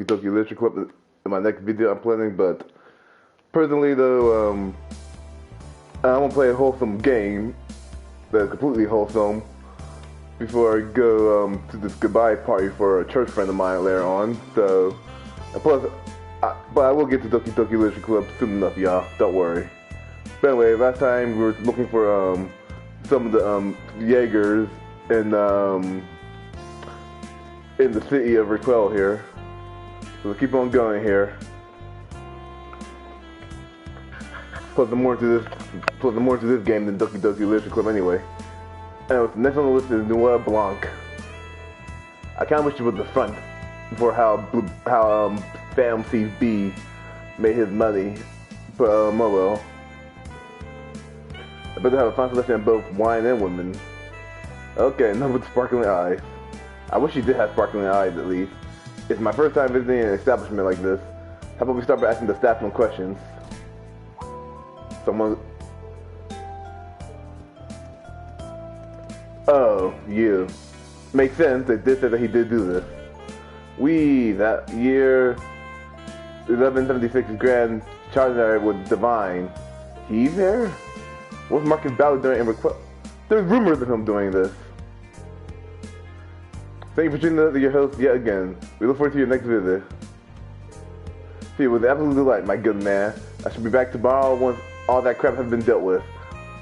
Doki Literature Club in my next video I'm planning, but personally though, I want to play a wholesome game that's completely wholesome before I go to this goodbye party for a church friend of mine later on. So, and plus, but I will get to Doki Doki Literature Club soon enough, y'all. Don't worry. But anyway, last time we were looking for some of the jeagars in the city of Raquel here. So let's keep on going here. Plus, the more to this game than Doki Doki Literature Club anyway. Anyway, next on the list is Noël Blanc. I kind of wish it was the front for how Fam CB made his money, but oh well. I better have a fine selection of both wine and women. Okay, enough with sparkling eyes. I wish he did have sparkling eyes at least. It's my first time visiting an establishment like this. How about we start by asking the staff some questions? Someone... Oh, you. Makes sense, they did say that he did do this. That year... 1176 Grand Charter with Divine. He's there? What's Marcus Ballard doing in request? There's rumors of him doing this. Thank you for tuning in to your host yet again. We look forward to your next visit. See, it was an absolute delight, my good man. I should be back tomorrow once all that crap has been dealt with.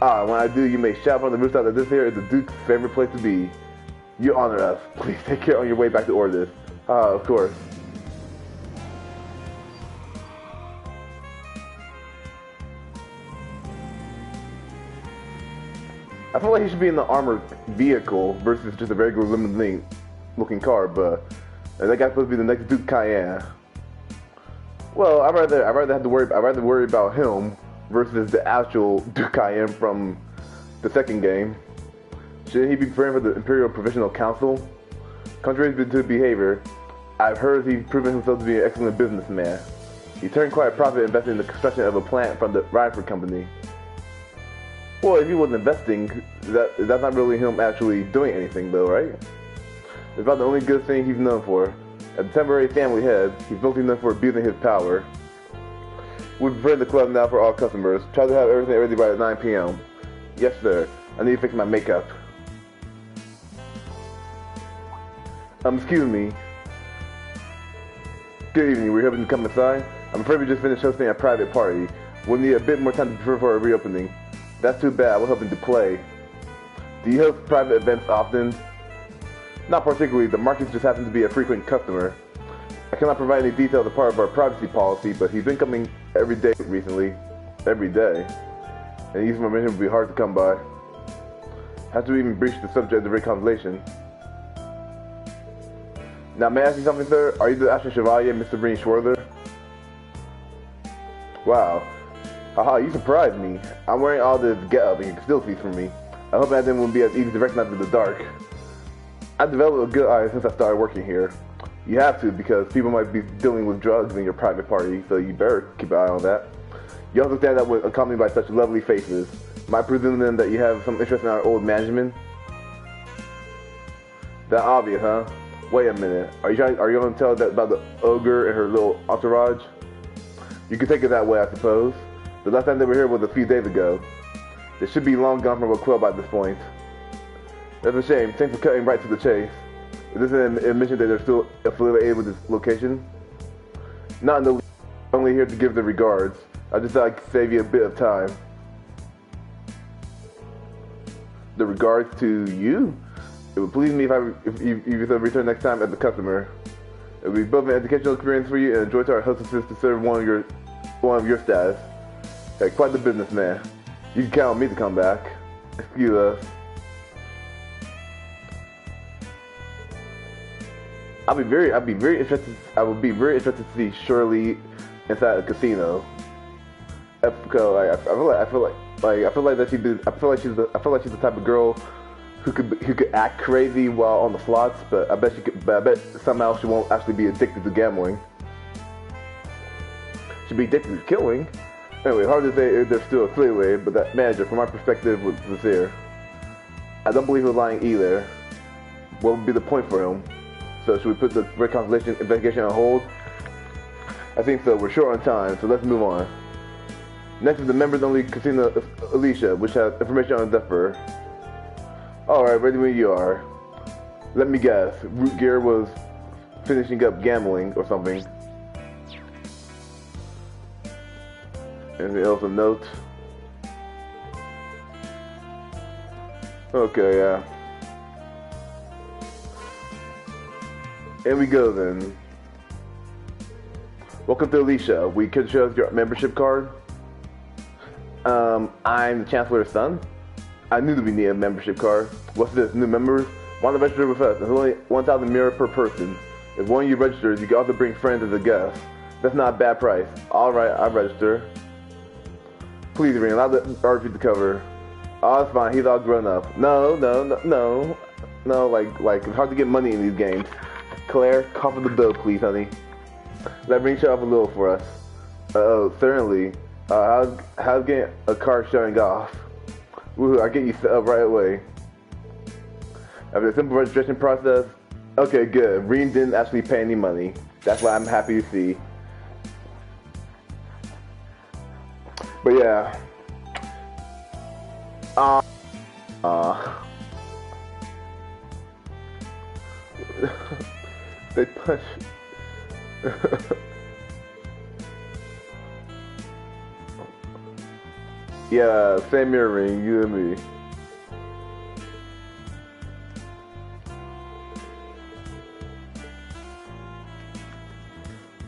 When I do, you may shout from the rooftop that this here is the Duke's favorite place to be. You honor us. Please take care on your way back to Ordis. Of course. I feel like he should be in the armored vehicle versus just a regular limousine-looking car, but that guy's supposed to be the next Duke Cayenne. Well, I'd rather worry about him versus the actual Duke Cayenne from the second game. Shouldn't he be preparing for the Imperial Provisional Council? Contrary to behavior, I've heard he's proven himself to be an excellent businessman. He turned quite a profit investing in the construction of a plant from the Rhineford Company. Well, if he was investing, that's not really him actually doing anything though, right? It's about the only good thing he's known for. As a temporary family head, he's mostly known for abusing his power. We've prepared the club now for all customers. Try to have everything ready by 9 p.m. Yes, sir. I need to fix my makeup. Excuse me. Good evening. We're hoping to come inside. I'm afraid we just finished hosting a private party. We'll need a bit more time to prepare for a reopening. That's too bad. I was hoping to play. Do you host private events often? Not particularly. The Marcus just happens to be a frequent customer. I cannot provide any details as part of our privacy policy, but he's been coming every day recently. Every day. And his information would be hard to come by. Have to even breach the subject of reconciliation. Now, may I ask you something, sir? Are you the Asher Chevalier, Mr. Breen Schwarther? Wow. Haha, you surprised me. I'm wearing all this get-up and you can still see through me. I hope that then won't be as easy to recognize in the dark. I've developed a good eye since I started working here. You have to, because people might be dealing with drugs in your private party, so you better keep an eye on that. You also stand out with accompanied by such lovely faces. Am I presuming then that you have some interest in our old management? That obvious, huh? Wait a minute. Are you going to tell that about the ogre and her little entourage? You could take it that way, I suppose. The last time they were here was a few days ago. They should be long gone from Raquel by this point. That's a shame. Thanks for cutting right to the chase. Is this an admission that they're still affiliated with this location? Not in the least. I'm only here to give the regards. I just thought I'd save you a bit of time. The regards to you? It would please me if you return next time as a customer. It would be both an educational experience for you and a joy to our hostesses to serve one of your staff. Hey, quite the businessman. You can count on me to come back. Excuse us. I would be very interested to see Shirley inside a casino. I feel like she's the type of girl who could act crazy while on the slots, but I bet somehow she won't actually be addicted to gambling. She'd be addicted to killing. Anyway, hard to say if they're still affiliated, but that manager, from my perspective, was sincere. I don't believe he was lying either. What would be the point for him? So should we put the reconciliation investigation on hold? I think so. We're short on time, so let's move on. Next is the members-only casino Alicia, which has information on Zephyr. Alright, ready when you are. Let me guess. Root Gear was finishing up gambling or something. Anything else of note? Okay, yeah. Here we go then. Welcome to Alicia. We could show us your membership card. I'm the Chancellor's son. I knew that we needed a membership card. What's this? New members? Want to register with us? There's only 1,000 mirror per person. If one of you registers, you can also bring friends as a guest. That's not a bad price. Alright, I'll register. Please, Ring, allow the RP to cover. Oh, it's fine. He's all grown up. No, like, it's hard to get money in these games. Claire, cover the bill, please, honey. Let Ring show off a little for us. Oh, certainly. How's getting a car showing off? Woohoo, I'll get you set up right away. After a simple registration process. Okay, good. Ring didn't actually pay any money. That's what I'm happy to see. But yeah. They punch. Yeah, same mirror Ring, you and me.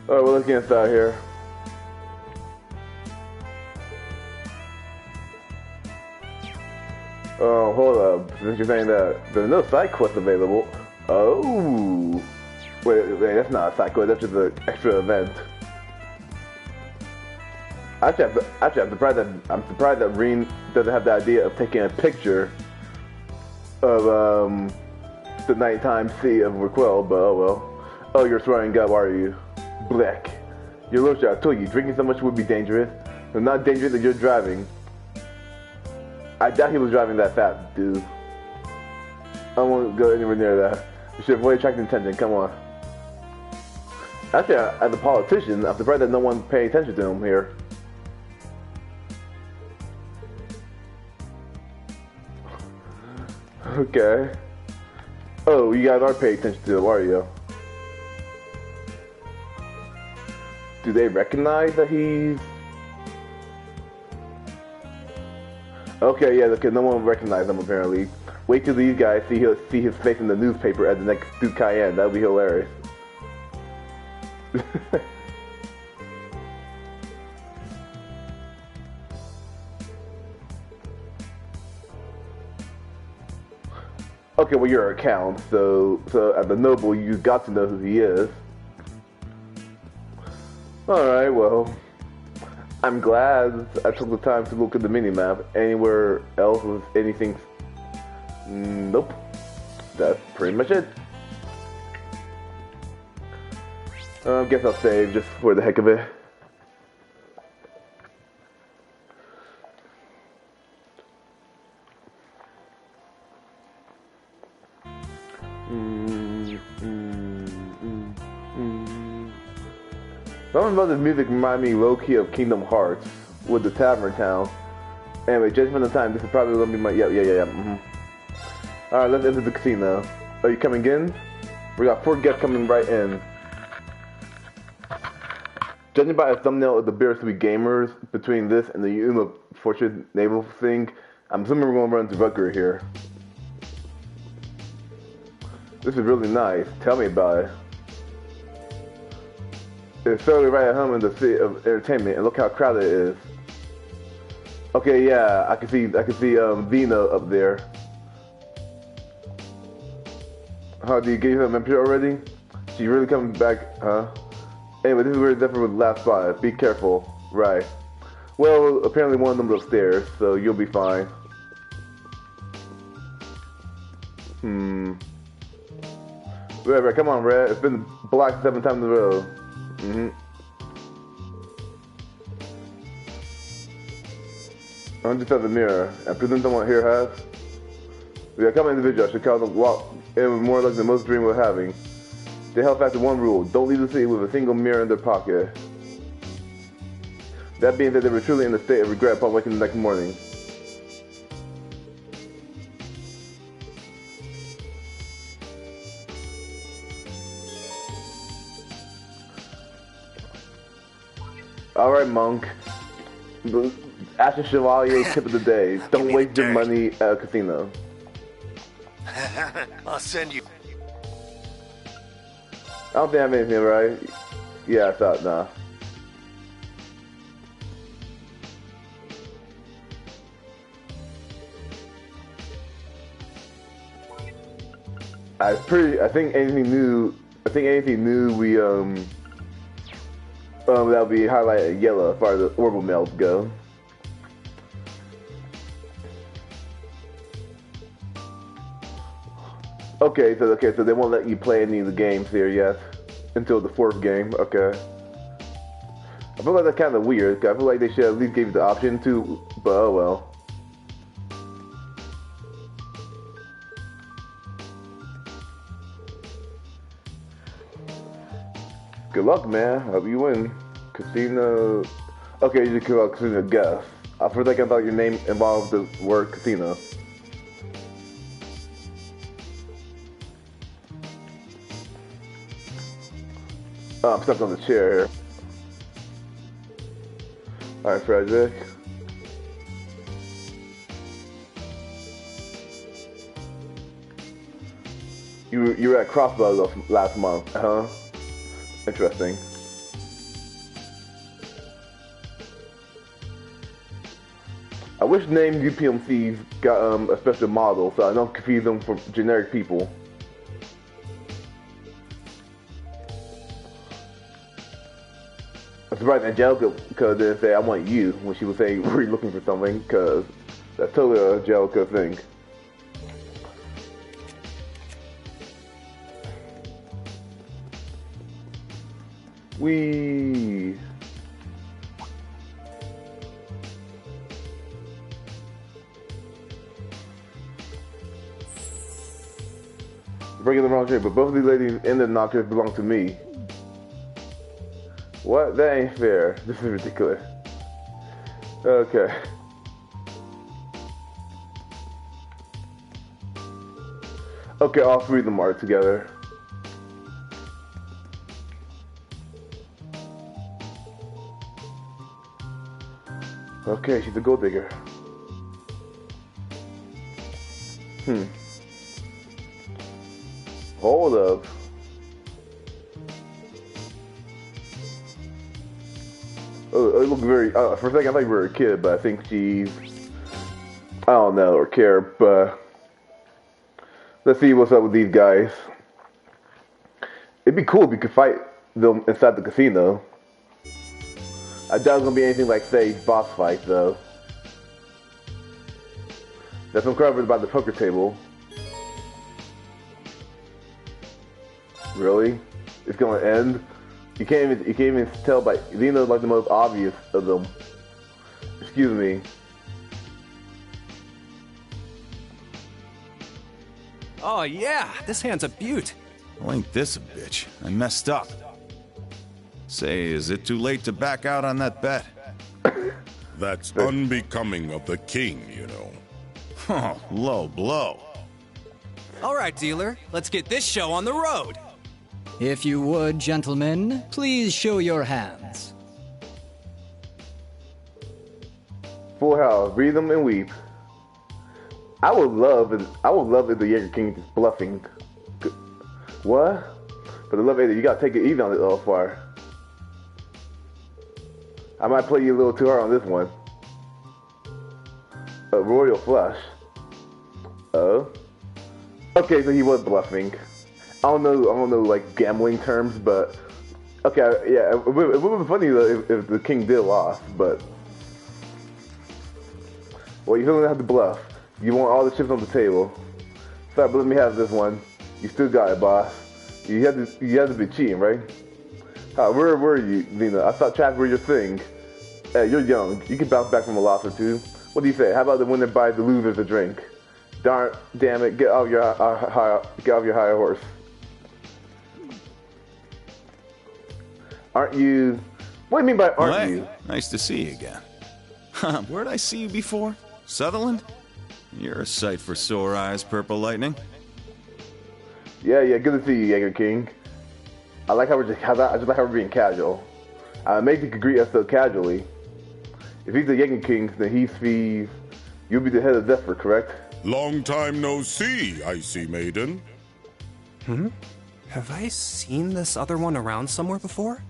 Alright, well, let's get inside here. Oh, hold up. Since you're saying that there's no side quest available. Oh. Wait, that's not a side quest, that's just an extra event. Actually, I'm surprised that Ring doesn't have the idea of taking a picture of the nighttime sea of Raquel, but oh well. Oh, you're throwing up, are you? Black. Your little shot, I told you, drinking so much would be dangerous. It's not dangerous if you're driving. I doubt he was driving that fast, dude. I won't go anywhere near that. You should avoid attracting attention, come on. Actually, as a politician, I'm surprised that no one's paying attention to him here. Okay. Oh, you guys are paying attention to him, are you? Do they recognize that he's... Okay, yeah, okay, no one recognized him apparently. Wait till these guys see his face in the newspaper at the next Duke Cayenne. That would be hilarious. Okay, well, you're a count, so as a noble, you got to know who he is. Alright, well, I'm glad I took the time to look at the minimap. Anywhere else with anything? Nope. That's pretty much it. Guess I'll save just for the heck of it. Something about this music remind me low-key of Kingdom Hearts with the Tavern Town. Anyway, judging from the time, this is probably gonna be my Alright, let's enter the casino. Are you coming in? We got 4 guests coming right in. Judging by the thumbnail of the bittersweet gamers between this and the Yuma Fortress naval thing, I'm assuming we're gonna run into Rutger here. This is really nice. Tell me about it. It's certainly right at home in the city of entertainment, and look how crowded it is. Okay, yeah, I can see Vino up there. How do you get her membership already? She really coming back, huh? Anyway, this is where Zephyr was last spotted. Be careful. Right. Well, apparently one of them's upstairs, so you'll be fine. Right, come on, Red. It's been blocked 7 times in a row. I'm just at the mirror. I presume someone here has. We got a couple individuals should call them walk in with more luck than most dream of having. They held fast to one rule: don't leave the city with a single mirror in their pocket. That being that they were truly in a state of regret upon waking the next morning. Alright, Monk. The SHHH tip of the day. Don't waste your money at a casino. I'll send you. I don't think I have anything, right? Yeah, I thought, nah. I think anything new we that'll be highlighted yellow as far as the orbital mails go. Okay, so they won't let you play any of the games here yet until the 4th game. Okay. I feel like that's kind of weird. I feel like they should at least give you the option to, but oh well. Good luck, man. Hope you win. Casino. Okay, you just call out casino guess. For a second, I thought your name involved the word casino. Oh, I'm stuck on the chair here. Alright, Frederick. You were at Crossbow last month, huh? Interesting. I wish named UPMCs got a special model so I don't confuse them for generic people. I'm surprised Angelica didn't say I want you when she was saying we're looking for something, because that's totally an Angelica thing. Wee. Breaking the wrong shape, but both of these ladies in the nocturne belong to me. What? That ain't fair. This is ridiculous. Okay. Okay, all 3 of them are together. Okay, she's a gold digger. Hold up. Oh, it looked very. For a second, I thought you were a kid, but I think she's. I don't know or care, but let's see what's up with these guys. It'd be cool if we could fight them inside the casino. I doubt it's gonna be anything like, say, boss fight, though. That's uncovered by the poker table. Really? It's gonna end? You can't even tell by Zeno's like the most obvious of them. Excuse me. Oh yeah, this hand's a beaut. Well, ain't this a bitch? I messed up. Say, is it too late to back out on that bet? That's unbecoming of the king, you know. Oh, low blow. All right, dealer, let's get this show on the road. If you would, gentlemen, please show your hands. Full house, read them and weep. I would love if the Jaeger King is bluffing. What? For the love of it, you gotta take it even on it all far. I might play you a little too hard on this one. A royal flush. Oh. Okay, so he was bluffing. I don't know like gambling terms, but okay, yeah, it would be funny though if the king did lost, but well, you still don't have to bluff. You want all the chips on the table. Sorry, but let me have this one. You still got it, boss. You had to be cheating, right? Where were you, Lena? I thought track were your thing. Hey, you're young. You can bounce back from a loss or two. What do you say? How about the winner buys the losers a drink? Damn it! Get off your high horse. Aren't you What do you mean by Well, aren't hey, you? nice to see you again. Where'd I see you before? Sutherland? You're a sight for sore eyes, Purple Lightning. Yeah, good to see you, Jaeger King. I like how I just like how we're being casual. Maybe you could greet us so casually. If he's the Jaeger King, then he's Fee. You'll be the head of Zephyr, correct? Long time no see, icy maiden. Have I seen this other one around somewhere before?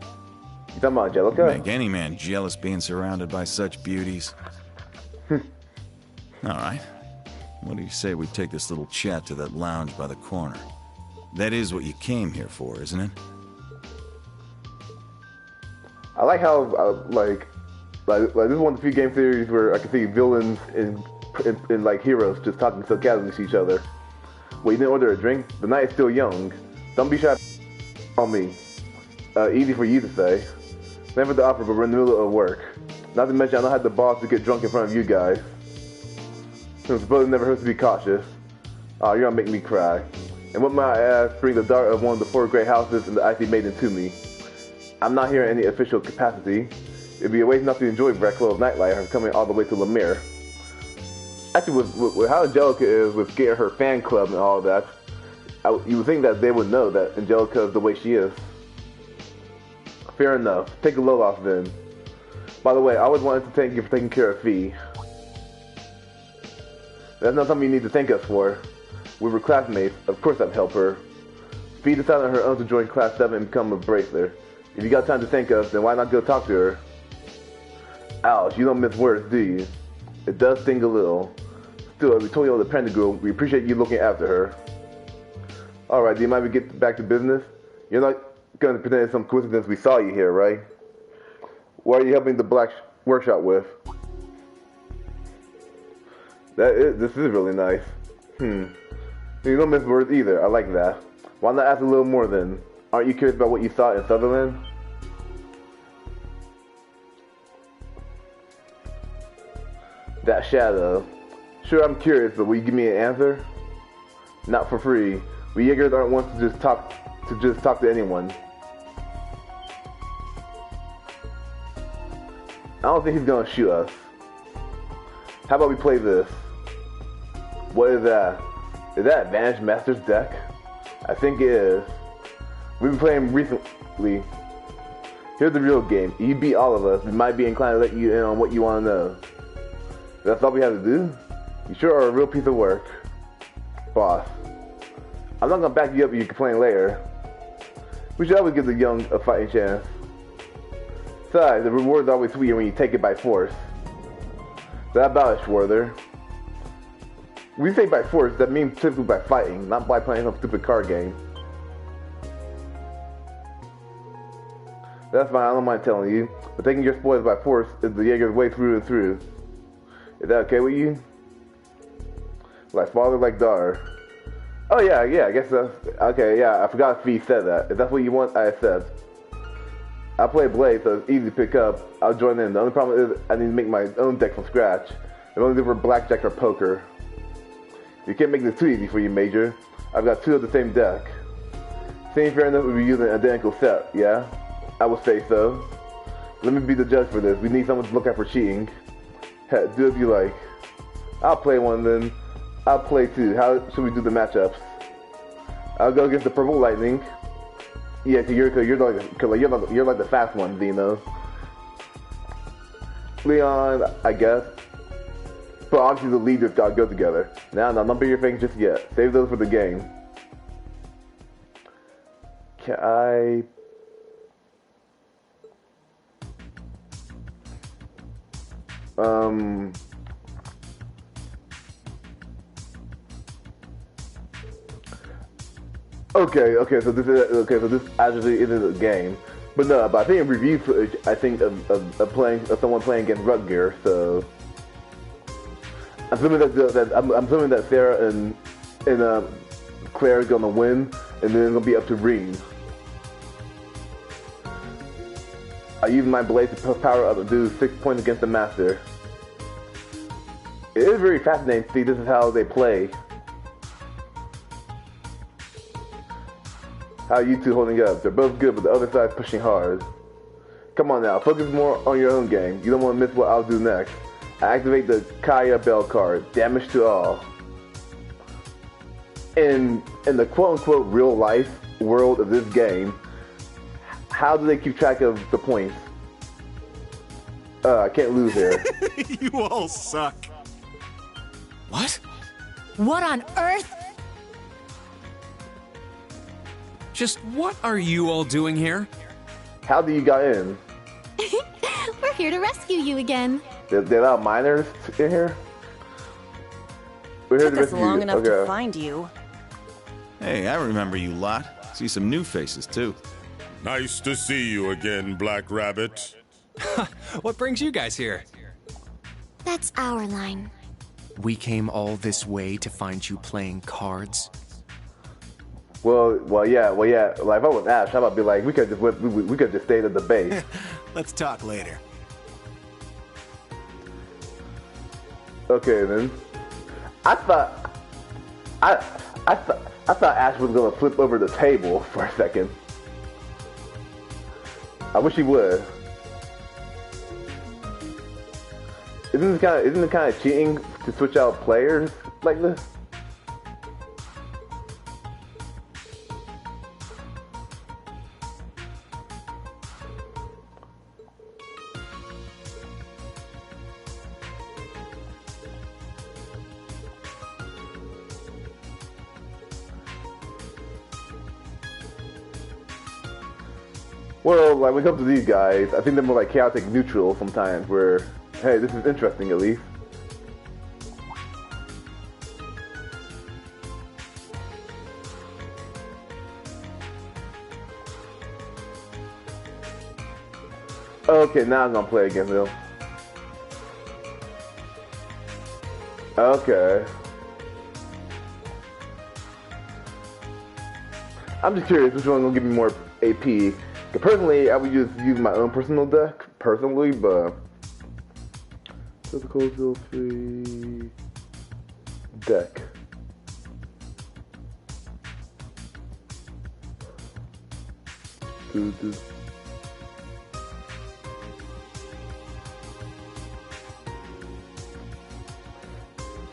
You talking about Angelica? Make any man jealous being surrounded by such beauties. All right. What do you say we take this little chat to that lounge by the corner? That is what you came here for, isn't it? I like how like this is one of the few game theories where I can see villains and like heroes just talking so casually to each other. Well, you didn't order a drink. The night is still young. Don't be shy on me. Easy for you to say. Never the offer, but we're in the middle of work. Not to mention, I don't have the balls to get drunk in front of you guys. Since brother never hurts to be cautious. Oh, you're gonna make me cry. And what might I ask, bring the daughter of one of the 4 great houses and the icy maiden to me. I'm not here in any official capacity. It'd be a waste not to enjoy Brecklo's nightlife coming all the way to Lemire. Actually, with how Angelica is with getting her fan club and all that, you would think that they would know that Angelica is the way she is. Fair enough. Take a load off then. By the way, I always wanted to thank you for taking care of Fee. That's not something you need to thank us for. We were classmates. Of course I've helped her. Fee decided on her own to join Class 7 and become a bracelet. If you got time to thank us, then why not go talk to her? Ouch, you don't miss words, do you? It does sting a little. Still, as we told you on the Pentagram, we appreciate you looking after her. Alright, do you mind if we get back to business? You're not going to pretend it's some coincidence we saw you here, right? What are you helping the Black Workshop with? This is really nice. You don't miss words either, I like that. Why not ask a little more then? Aren't you curious about what you saw in Sutherland? That shadow. Sure, I'm curious, but will you give me an answer? Not for free. We Jaegers aren't ones to just talk to anyone. I don't think he's gonna shoot us. How about we play this? What is that? Is that Advantage Master's deck? I think it is. We've been playing recently. Here's the real game. You beat all of us. We might be inclined to let you in on what you want to know. That's all we have to do? You sure are a real piece of work. Boss. I'm not gonna back you up if you complain later. We should always give the young a fighting chance. Besides, the reward's always sweeter when you take it by force. That about it, Schwarther. When you say by force, that means simply by fighting, not by playing some stupid card game. That's fine, I don't mind telling you, but taking your spoils by force is the Jaeger's way through and through. Is that okay with you? Like father, like daughter. Oh yeah, I guess that's... Okay, yeah, I forgot Fee said that. If that's what you want, I accept. I play Blade, so it's easy to pick up. I'll join in. The only problem is I need to make my own deck from scratch. If only for blackjack or poker. You can't make this too easy for you, Major. I've got 2 of the same deck. Seems fair enough if we use an identical set, yeah? I would say so. Let me be the judge for this. We need someone to look out for cheating. Heck, do as you like. I'll play one then. I'll play 2. How should we do the matchups? I'll go against the Purple Lightning. Yeah, cause you're like the fast one, Dino. Leon, I guess. But obviously the leaders gotta go together. Now, don't be your things just yet. Save those for the game. Can I... Okay, so this actually isn't a game. But no, but I think in review footage, I think of someone playing against Rutger, so... I'm assuming that Sarah and Claire are gonna win, and then it'll be up to Reem. I use my blade to power up and do 6 points against the master. It is very fascinating to see this is how they play. How are you two holding up? They're both good, but the other side's pushing hard. Come on now, focus more on your own game. You don't want to miss what I'll do next. I activate the Kaya Bell card. Damage to all. In the quote-unquote real-life world of this game, how do they keep track of the points? I can't lose here. You all suck. What? What on earth? Just what are you all doing here? How do you got in? We're here to rescue you again. There are minors in here? We're here Took us long enough to find you. Hey, I remember you lot. See some new faces, too. Nice to see you again, Black Rabbit. What brings you guys here? That's our line. We came all this way to find you playing cards. Well, yeah. Like if I was Ash, how about be like, we could just stayed at the base. Let's talk later. Okay then. I thought Ash was gonna flip over the table for a second. I wish he would. Isn't it kind of cheating to switch out players like this? Well, like when it comes to these guys, I think they're more like chaotic neutral sometimes where, hey, this is interesting at least. Okay, now I'm gonna play again, Bill. Okay. I'm just curious which one gonna give me more AP. Personally, I would just use my own personal deck, personally, but... Physical ability... Deck.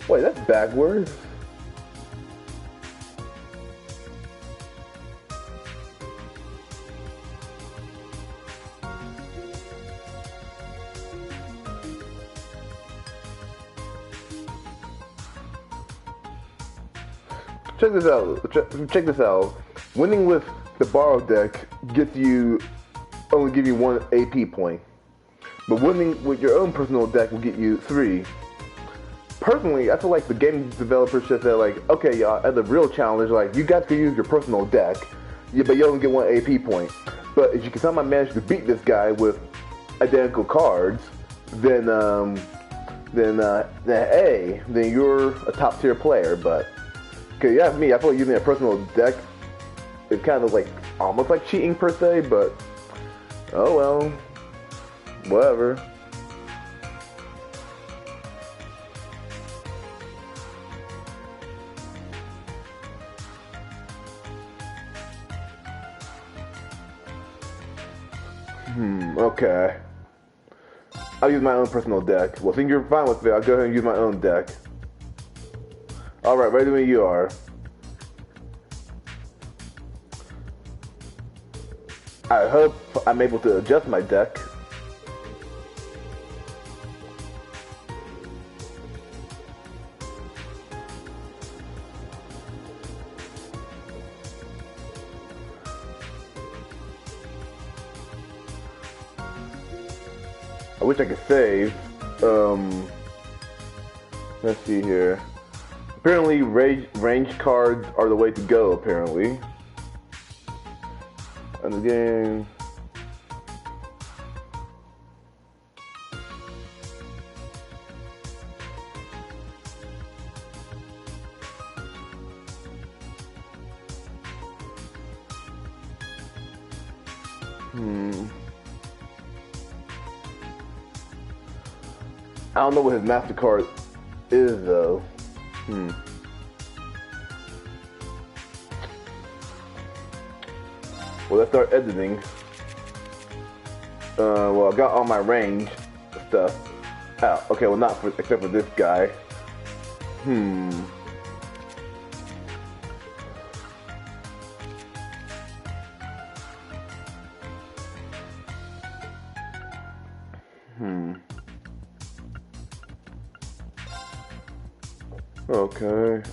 Wait, that's backwards? Check this out. Check this out. Winning with the borrowed deck gets you only give you 1 AP point, but winning with your own personal deck will get you 3. Personally, I feel like the game developers should say like, okay, y'all, as a real challenge, like you guys can use your personal deck, but you only get 1 AP point. But if you can somehow manage to beat this guy with identical cards, then you're a top tier player. But cause yeah, me, I feel like using a personal deck is kind of like almost like cheating per se. But oh well, whatever. Okay. I'll use my own personal deck. Well, since you're fine with it, I'll go ahead and use my own deck. Alright, ready when you are. I hope I'm able to adjust my deck. I wish I could save. Let's see here. Apparently, range cards are the way to go, apparently. And again... I don't know what his MasterCard is, though. Well, let's start editing. Well, I got all my range stuff out. Okay, well, not for, except for this guy. Okay,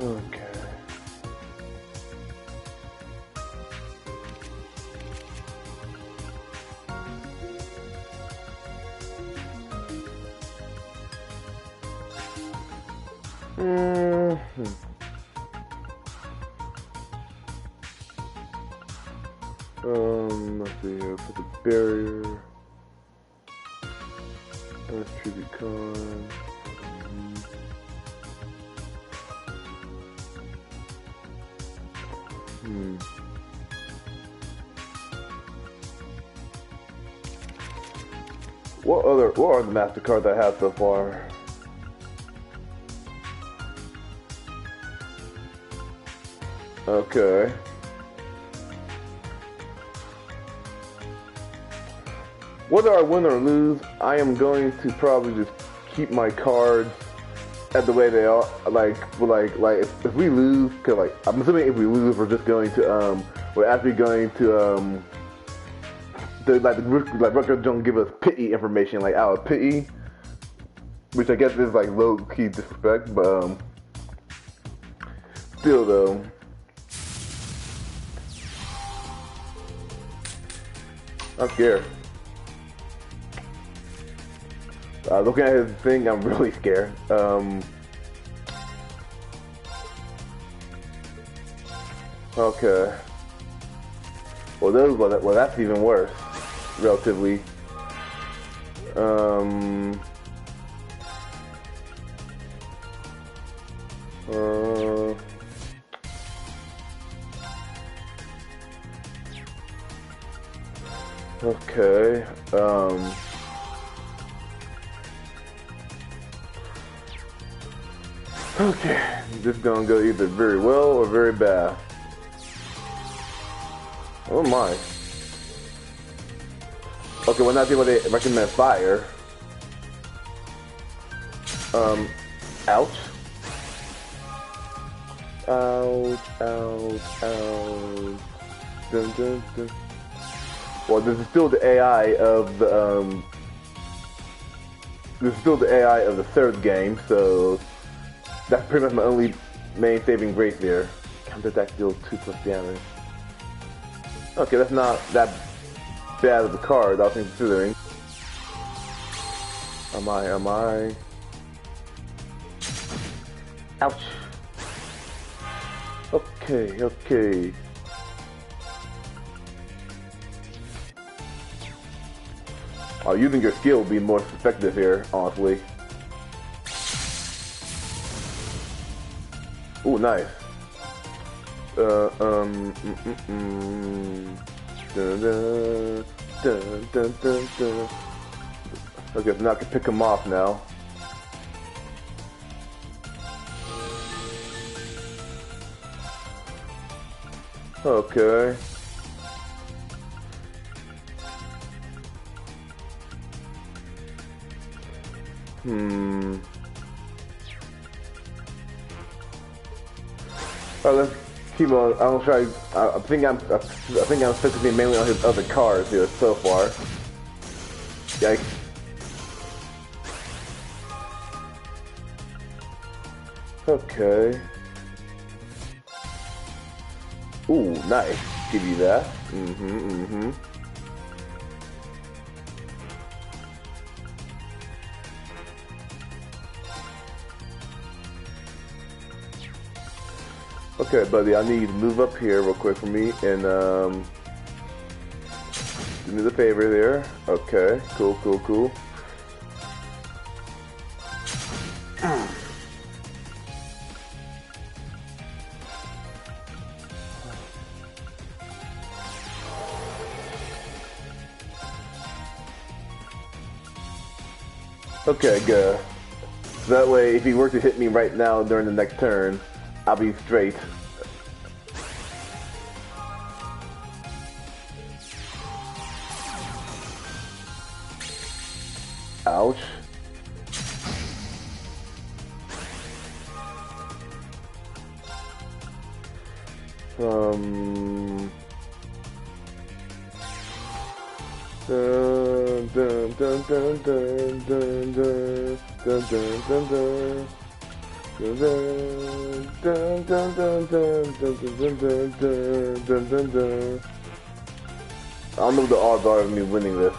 Okay. Let's see here, put the barrier. Let's tribute con. What are the MasterCards I have so far? Okay. Whether I win or lose, I am going to probably just keep my cards at the way they are. Like if we lose, cause like I'm assuming if we lose, we're just going to we're actually going to the record don't give us pity information like out of pity, which I guess is like low key disrespect, but still though. I'm scared. Looking at his thing, I'm really scared. Okay. Well, that's even worse, relatively. Okay. Okay, this is gonna go either very well or very bad. Oh my. Okay, well, not the way they recommend fire. Ouch. Ouch, ouch, ouch. Dun, dun, dun. Well, this is still the AI of the, this is still the AI of the third game, so that's pretty much my only main saving grace here. Counter attack deals 2+ damage. Okay, that's not that bad of a card, I was considering. Am I? Ouch. Okay. Using your skill would be more effective here, honestly. Ooh, nice. Dun, dun, dun, dun, dun, dun. Okay, so now I can pick him off now. Okay. Alright, let's keep on. I'll try. I think I'm focusing mainly on his other cards here so far. Yikes. Okay. Ooh, nice. Give you that. Okay, buddy, I need you to move up here real quick for me and do me the favor there. Okay, cool. Okay, good. So that way, if he were to hit me right now during the next turn, I'll be straight. Ouch. Dun, dun, dun, dun, dun, dun, dun, dun, dun, dun, dun. Dun, dun, dun, dun, dun, dun, dun, dun, dun, dun, dun. I don't know what the odds are of me winning this.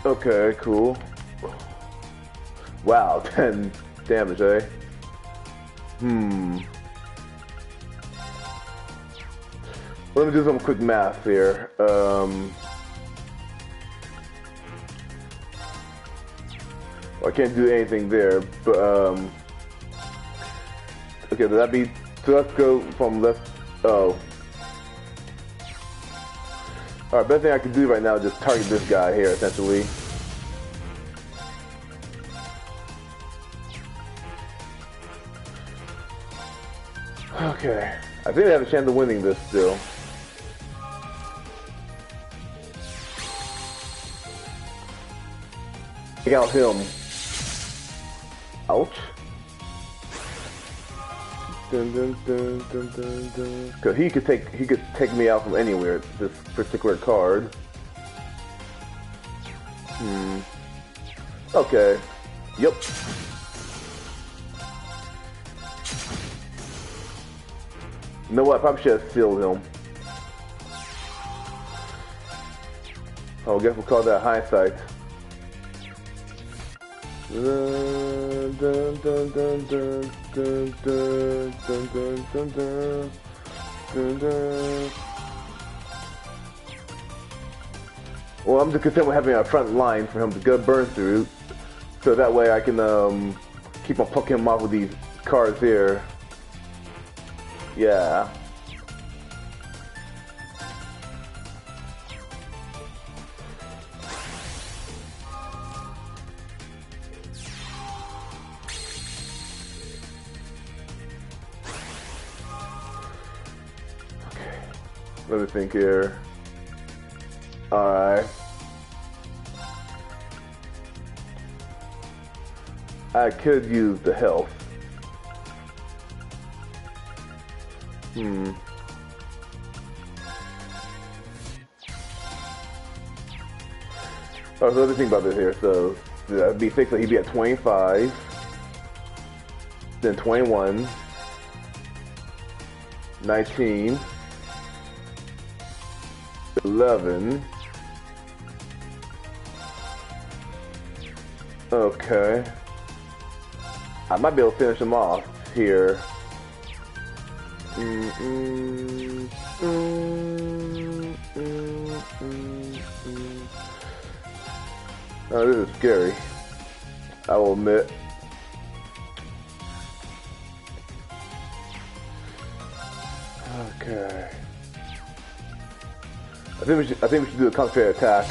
Okay, cool. Wow, 10 damage, eh? Let me do some quick math here. I can't do anything there, but okay, that'd be, so let's go from left. Oh. Alright, best thing I can do right now is just target this guy here, essentially. Okay. I think I have a chance of winning this still. Take out him. Ouch. Dun, dun, dun, dun, dun, dun. Cause he could take me out from anywhere, this particular card. Okay. Yep. You know what? I probably should have sealed him. Oh, I guess we'll call that hindsight. Dun, dun, dun, dun, dun, dun, dun, dun, dun, dun, dun, dun, dun. Well, I'm just concerned with having a front line for him to go burn through, so that way I can keep on poking him off with these cards here. Yeah. Okay. Let me think here. Alright. I could use the health. Oh, so let me think about this here. So that'd be 6, so he'd be at 25, then 21, 19, 11. Okay. I might be able to finish him off here. Oh, this is scary, I will admit. Okay. I think we should do a concentrated attack.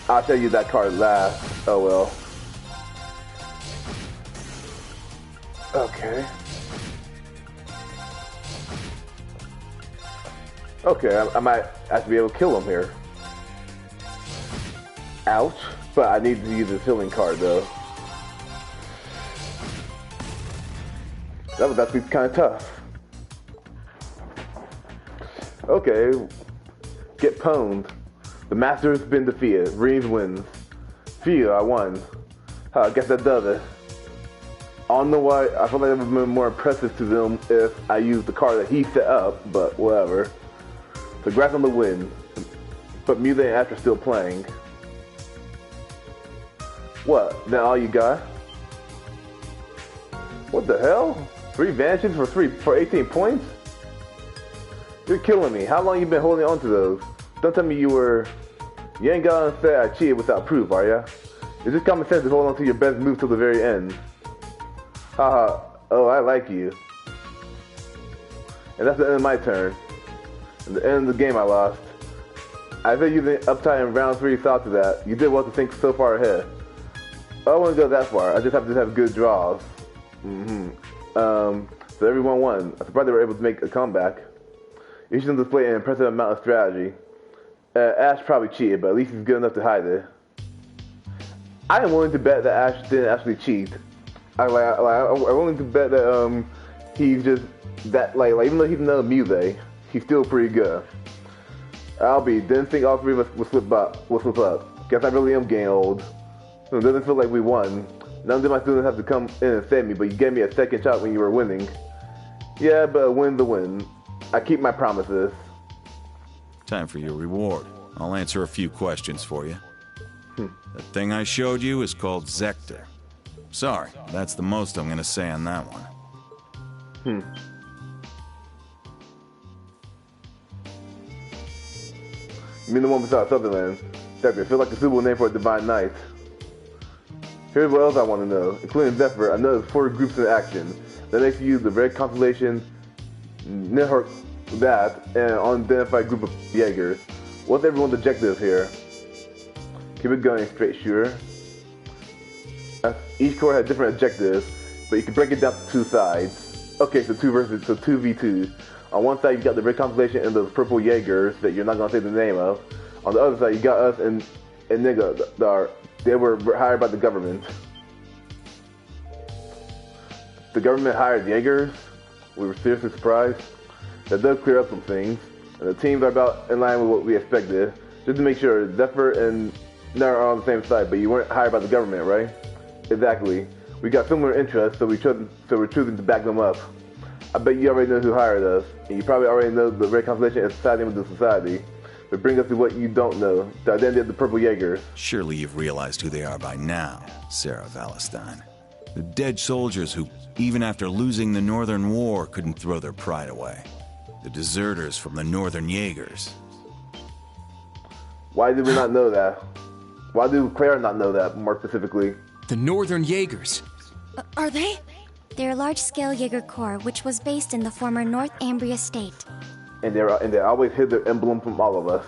I'll tell you that card last. Oh well. Okay. Okay, I might actually be able to kill him here. Ouch. But I need to use this healing card though. That would actually be kind of tough. Okay. Get pwned. The master has been defeated. Reeves wins. Phew, I won. I guess that does it. I don't know why. I feel like it would have been more impressive to them if I used the card that he set up, but whatever. Congrats on the win. But Muse and Ash are still playing. What? That all you got? What the hell? 3 vanishes for 18 points? You're killing me. How long you been holding on to those? Don't tell me you ain't gonna say I cheated without proof, are ya? It's just common sense to hold on to your best move till the very end. Haha, oh, I like you. And that's the end of my turn. And the end of the game I lost. I bet using uptime in round 3 saw to that. You did well to think so far ahead. I don't want to go that far. I just have to have good draws. So everyone won. I'm surprised they were able to make a comeback. Each of them displayed an impressive amount of strategy. Ash probably cheated, but at least he's good enough to hide it. I am willing to bet that Ash didn't actually cheat. I'm willing to bet that he's just that even though he's another Muse, he's still pretty good. Didn't think all 3 of us would slip up. Guess I really am getting old. It doesn't feel like we won. None of my students have to come in and save me, but you gave me a second shot when you were winning. Yeah, but a win's a win. I keep my promises. Time for your reward. I'll answer a few questions for you. The thing I showed you is called Zector. Sorry, that's the most I'm gonna say on that one. You mean the one beside Sutherland? Zector, feel like a suitable name for a divine knight. Here's what else I want to know. Including Zephyr, I know there's 4 groups in action. That makes you the Red Constellation, Nihurk, that, and an unidentified group of jeagars. What's everyone's objective here? Keep it going, straight shooter. Each corps has different objectives, but you can break it down to 2 sides. Okay, so 2v2. On one side, you got the Red Constellation and those purple jeagars that you're not gonna say the name of. On the other side, you got us and Nigga. They were hired by the government. The government hired jeagars? We were seriously surprised. That does clear up some things. And the teams are about in line with what we expected. Just to make sure, Zephyr and Nar are on the same side, but you weren't hired by the government, right? Exactly. We got similar interests, so we're choosing to back them up. I bet you already know who hired us, and you probably already know the Red Constellation is siding with the society. But bring us to what you don't know, the identity of the Purple Jaegers. Surely you've realized who they are by now, Sarah Valentine. The dead soldiers who, even after losing the Northern War, couldn't throw their pride away. The deserters from the Northern Jaegers. Why did we not know that? Why did Claire not know that, more specifically? The Northern Jaegers. Are they? They're a large-scale Jaeger Corps, which was based in the former North Ambria state. And they always hid their emblem from all of us.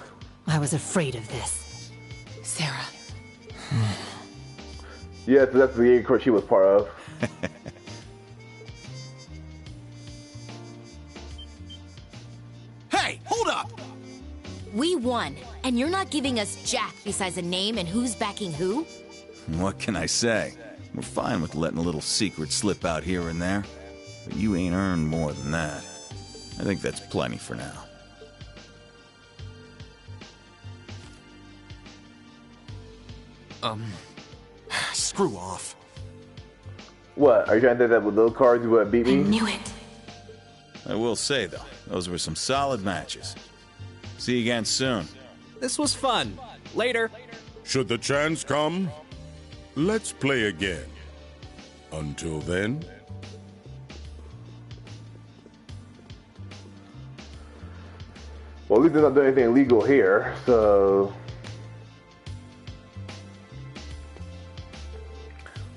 I was afraid of this. Sarah. Yeah, so that's the Jaeger Corps she was part of. Hey, hold up! We won, and you're not giving us jack besides a name and who's backing who? What can I say? We're fine with letting a little secret slip out here and there. But you ain't earned more than that. I think that's plenty for now. Screw off. What? Are you trying to say that with those cards you would have beat me? I knew it. I will say, though, those were some solid matches. See you again soon. This was fun. Later. Should the chance come, let's play again. Until then... Well, at least they're not doing anything illegal here, so...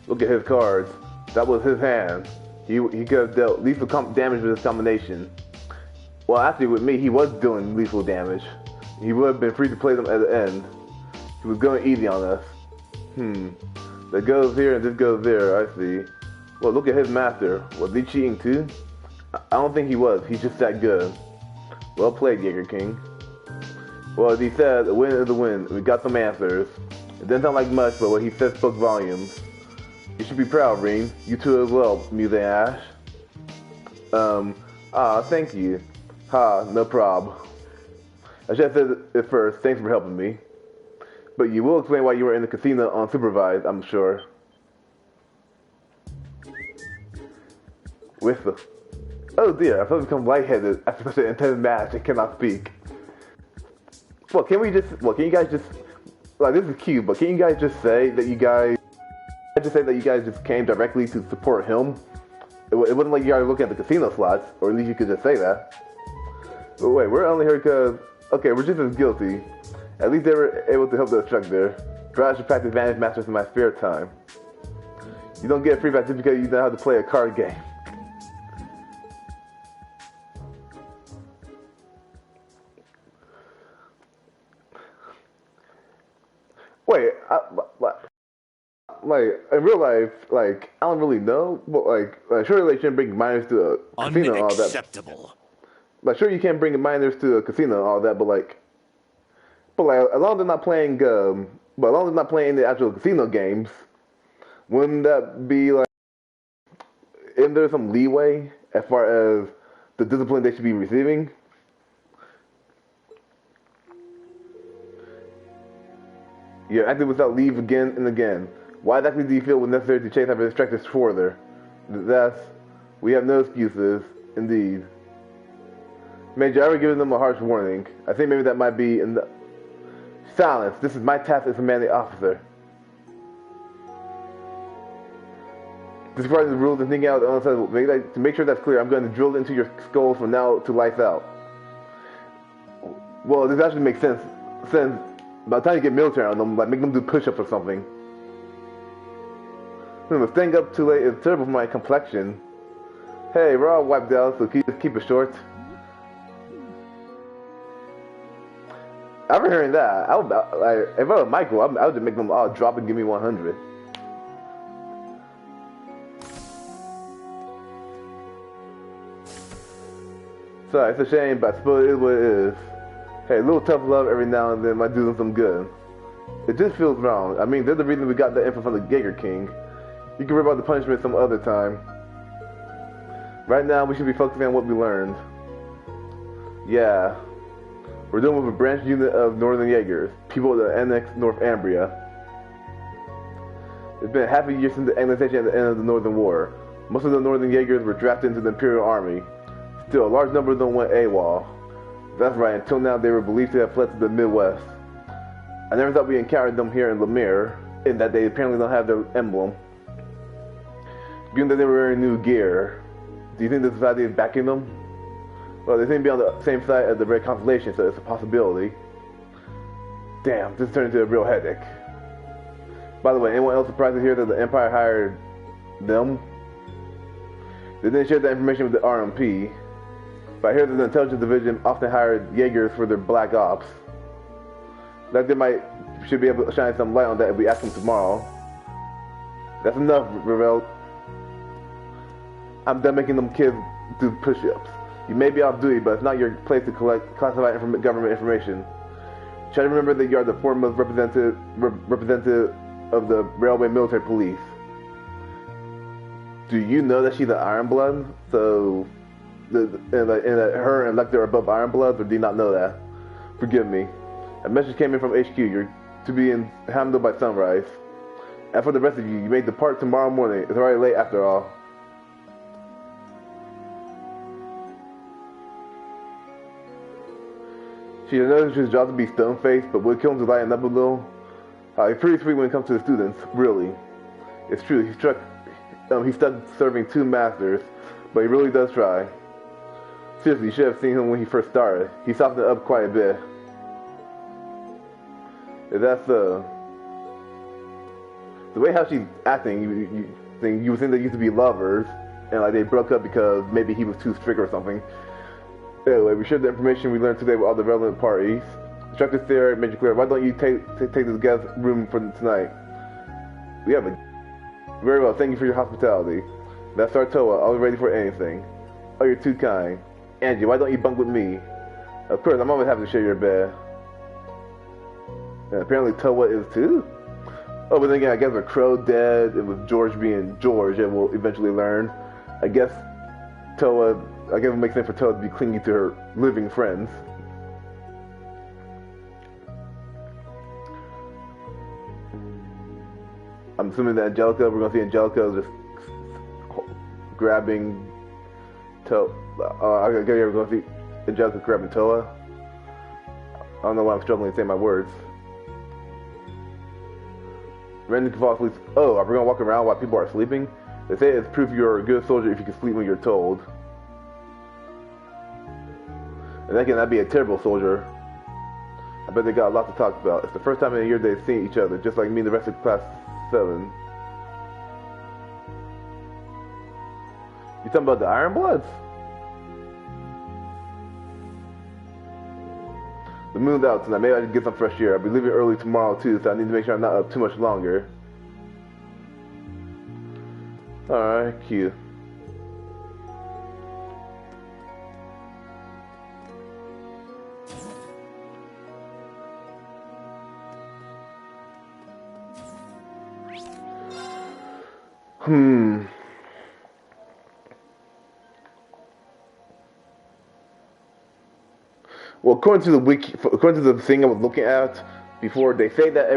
Look at his cards. That was his hand. He could have dealt lethal damage with this combination. Well, actually, with me, he was dealing lethal damage. He would have been free to play them at the end. He was going easy on us. That goes here and this goes there, I see. Well, look at his master. Was he cheating too? I don't think he was. He's just that good. Well played, Jaeger King. Well, as he said, a win is a win. We got some answers. It didn't sound like much, but what he said spoke volumes. You should be proud, Reem. You too as well, Muse Ash. Thank you. No prob. I should have said it first. Thanks for helping me. But you will explain why you were in the casino unsupervised, I'm sure. Whistle. Oh dear, I've suddenly become lightheaded after such an intense match and cannot speak. Well, can you guys just, like, this is cute, but can you guys just say that you guys just came directly to support him? it wasn't like you already looking at the casino slots, or at least you could just say that. But wait, we're only here because, okay, we're just as guilty. At least they were able to help the instructor. Perhaps I should practice Vantage Masters in my spare time. You don't get free practice because you know how to play a card game. Wait, like in real life, like I don't really know, but like surely they shouldn't bring minors to a casino and all that. Unacceptable. Like sure you can't bring minors to a casino and all that, but like as long as they're not playing, but as long as they're not playing the actual casino games, wouldn't that be like? Isn't there some leeway as far as the discipline they should be receiving? You're acting without leave again and again. Why exactly do you feel it necessary to chase after instructors further? We have no excuses, indeed. Major, I ever given them a harsh warning. I think maybe that might be in the... Silence, this is my task as a commanding officer. Disregarding the rules and thinking out the own side, to make sure that's clear, I'm going to drill into your skulls from now to lights out. Well, this actually makes sense, since by the time you get military on them, like make them do push-ups or something. Staying up too late is terrible for my complexion. Hey, we're all wiped out, so keep it short. After hearing that, if I were Michael, I would just make them all drop and give me 100. Sorry, it's a shame, but I suppose it is what it is. Hey, a little tough love every now and then might do them some good. It just feels wrong. I mean, they're the reason we got the info from the Jaeger King. You can worry about the punishment some other time. Right now, we should be focusing on what we learned. Yeah. We're dealing with a branch unit of Northern Jaegers, people that annexed North Ambria. It's been half a year since the annexation at the end of the Northern War. Most of the Northern Jaegers were drafted into the Imperial Army. Still, a large number of them went AWOL. That's right, until now they were believed to have fled to the Midwest. I never thought we encountered them here in Lemire, in that they apparently don't have their emblem. Given that they were wearing new gear, do you think the society is backing them? Well, they seem to be on the same side as the Red Constellation, so it's a possibility. Damn, this turned into a real headache. By the way, anyone else surprised to hear that the Empire hired them? They didn't share that information with the RMP, but I hear that the Intelligence Division often hired Jaegers for their black ops. Like they should be able to shine some light on that if we ask them tomorrow. That's enough, Ravel. I'm done making them kids do push-ups. You may be off duty, but it's not your place to collect classified government information. Try to remember that you are the foremost representative of the Railway Military Police. Do you know that she's an Ironblood? So, her and Lecter are above Ironbloods, or do you not know that? Forgive me. A message came in from HQ. You're to be in Hamdo by sunrise. And for the rest of you, you may depart tomorrow morning. It's already late after all. She knows his job to be stone-faced, but would kill him to lighten up a little. He's pretty sweet when it comes to the students, really. It's true, he's stuck serving 2 masters, but he really does try. Seriously, you should have seen him when he first started. He softened up quite a bit. If that's the way how she's acting, you would think they used to be lovers, and like they broke up because maybe he was too strict or something. Anyway, we shared the information we learned today with all the relevant parties. Instructor Sarah made it clear, why don't you take this guest room for tonight? We have a... Very well, thank you for your hospitality. That's Sartoa, always ready for anything. Oh, you're too kind. Angie, why don't you bunk with me? Of course, I'm always happy to share your bed. And apparently Toa is too? Oh, but then again, I guess with Crow dead, and with George being George, and we'll eventually learn. I guess it makes sense for Toa to be clingy to her living friends. I'm assuming that Angelica, we're going to see Angelica just grabbing Toa. I guess we're going to see Angelica grabbing Toa. I don't know why I'm struggling to say my words. Random can fall asleep. Oh, are we gonna walk around while people are sleeping? They say it's proof you're a good soldier if you can sleep when you're told. And that cannot be a terrible soldier. I bet they got a lot to talk about. It's the first time in a year they've seen each other, just like me and the rest of class 7. You talking about the Iron Bloods? The moon's out tonight. Maybe I can get some fresh air. I'll be leaving early tomorrow too, so I need to make sure I'm not up too much longer. Alright, cute. Well, according to the wiki, according to the thing I was looking at before, they say that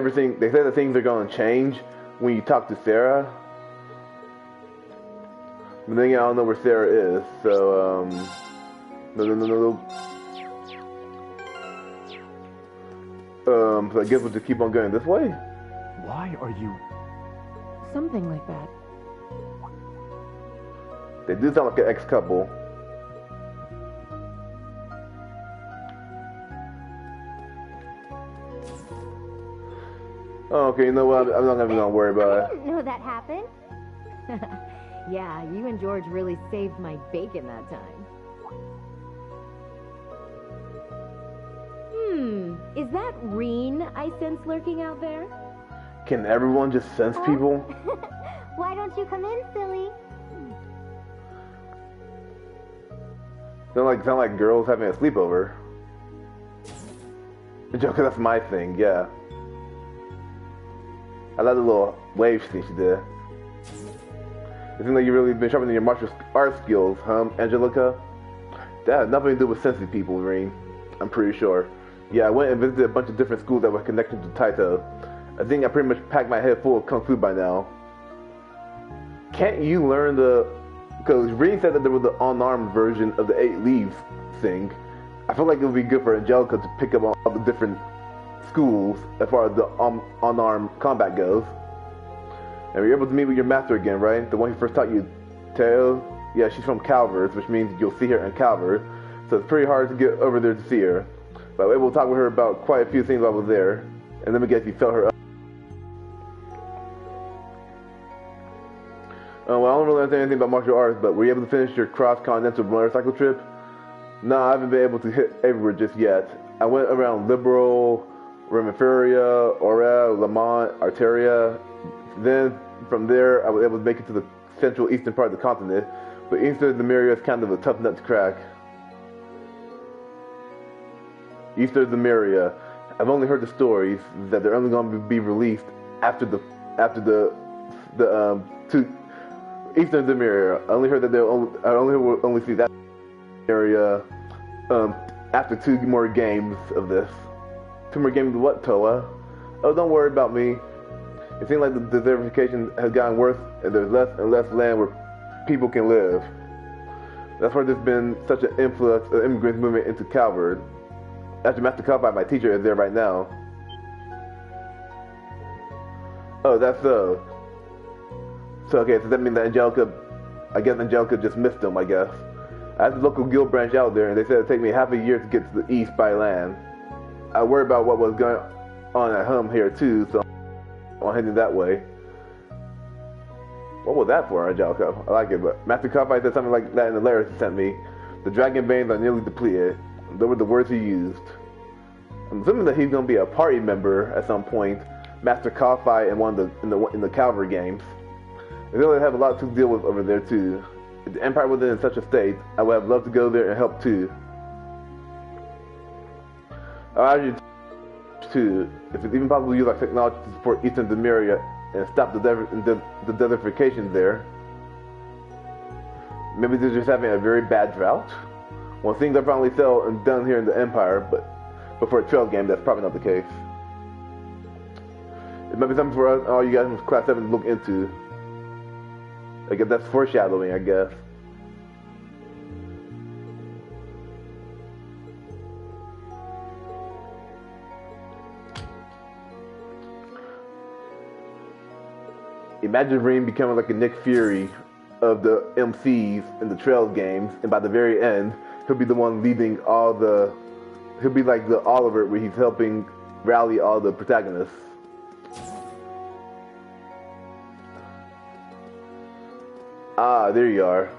things are going to change when you talk to Sarah. But then I don't know where Sarah is, so no. So I guess we'll just keep on going this way. Why are you? Something like that. They do sound like an ex-couple. Oh, okay, you know what? I'm not even gonna worry about it. I didn't know that happened. Yeah, you and George really saved my bacon that time. Is that Reen I sense lurking out there? Can everyone just sense people? Why don't you come in, silly? Sound like girls having a sleepover. Joker, that's my thing, yeah. I like the little wave thing she did. It seems like you've really been sharpening your martial arts skills, huh, Angelica? That has nothing to do with sensing people, Reen. I'm pretty sure. Yeah, I went and visited a bunch of different schools that were connected to Taito. I think I pretty much packed my head full of Kung Fu by now. Can't you learn the... Because Reen said that there was the unarmed version of the 8 Leaves thing. I feel like it would be good for Angelica to pick up all the different schools as far as the unarmed combat goes. And you're able to meet with your master again, right? The one who first taught you Teo? Yeah, she's from Calvert, which means you'll see her in Calvert. So it's pretty hard to get over there to see her. But I was able to talk with her about quite a few things while I was there. And let me guess, you felt her up. Well, I don't really understand anything about martial arts, but were you able to finish your cross-continental motorcycle trip? No, I haven't been able to hit everywhere just yet. I went around Liberal, Remiferia, Orel, Lamont, Arteria. Then, from there, I was able to make it to the central eastern part of the continent. But eastern Demiria is kind of a tough nut to crack. Eastern Demiria. I've only heard the stories that they're only going to be released after the two Eastern Demiria. I only heard that I will only see that area after 2 more games of this. 2 more games of what, Toa? Oh, don't worry about me. It seems like the desertification has gotten worse, and there's less and less land where people can live. That's why there's been such an influx of immigrants moving into Calvert. Actually, Master Kalpai, my teacher, is there right now. Oh, that's so. So, okay, so that means that I guess Angelica just missed them, I guess. I had the local guild branch out there, and they said it'd take me half a year to get to the east by land. I worry about what was going on at home here, too, so I'm heading that way. What was that for, Angelica? I like it, but Master Kalpai said something like that in the letters he sent me. The dragon veins are nearly depleted. Those were the words he used. I'm assuming that he's going to be a party member at some point. Master Kalpai in the Calvary games. They really have a lot to deal with over there too. If the Empire was in such a state, I would have loved to go there and help too. I urge you to, if it's even possible, use our technology to support Eastern Demiria and stop the desertification there. Maybe they're just having a very bad drought. Well, things are probably settled and done here in the Empire, but for a trail game, that's probably not the case. It might be something for us, all you guys from Class 7 to look into. I guess that's foreshadowing, I guess. Imagine Reem becoming like a Nick Fury of the MCs in the Trails games, and by the very end, he'll be the one leading all the. He'll be like the Oliver, where he's helping rally all the protagonists. Ah, there you are.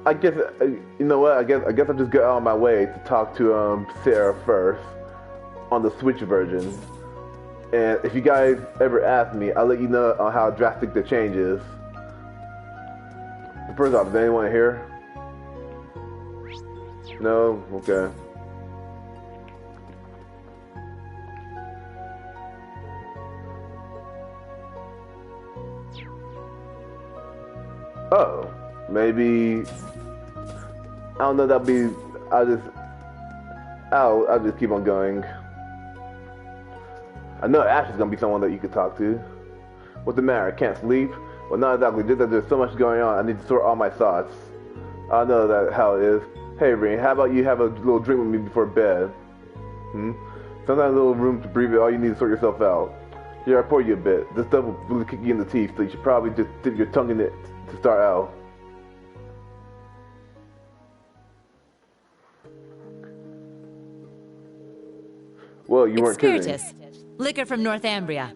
I guess you know what? I guess I'll just go out of my way to talk to Sarah first on the Switch version. And if you guys ever ask me, I'll let you know on how drastic the change is. First off, is anyone here? No? Okay. Oh, maybe. I don't know. That'll be. I'll just keep on going. I know Ash is gonna be someone that you could talk to. What's the matter? I can't sleep? Well, not exactly. Just that there's so much going on. I need to sort all my thoughts. I know that how it is. Hey, Rain, how about you have a little drink with me before bed? Sometimes a little room to breathe. All you need to sort yourself out. Yeah, I pour you a bit. This stuff will really kick you in the teeth, so you should probably just dip your tongue in it to start out. Well, you weren't kidding. Liquor from Northumbria.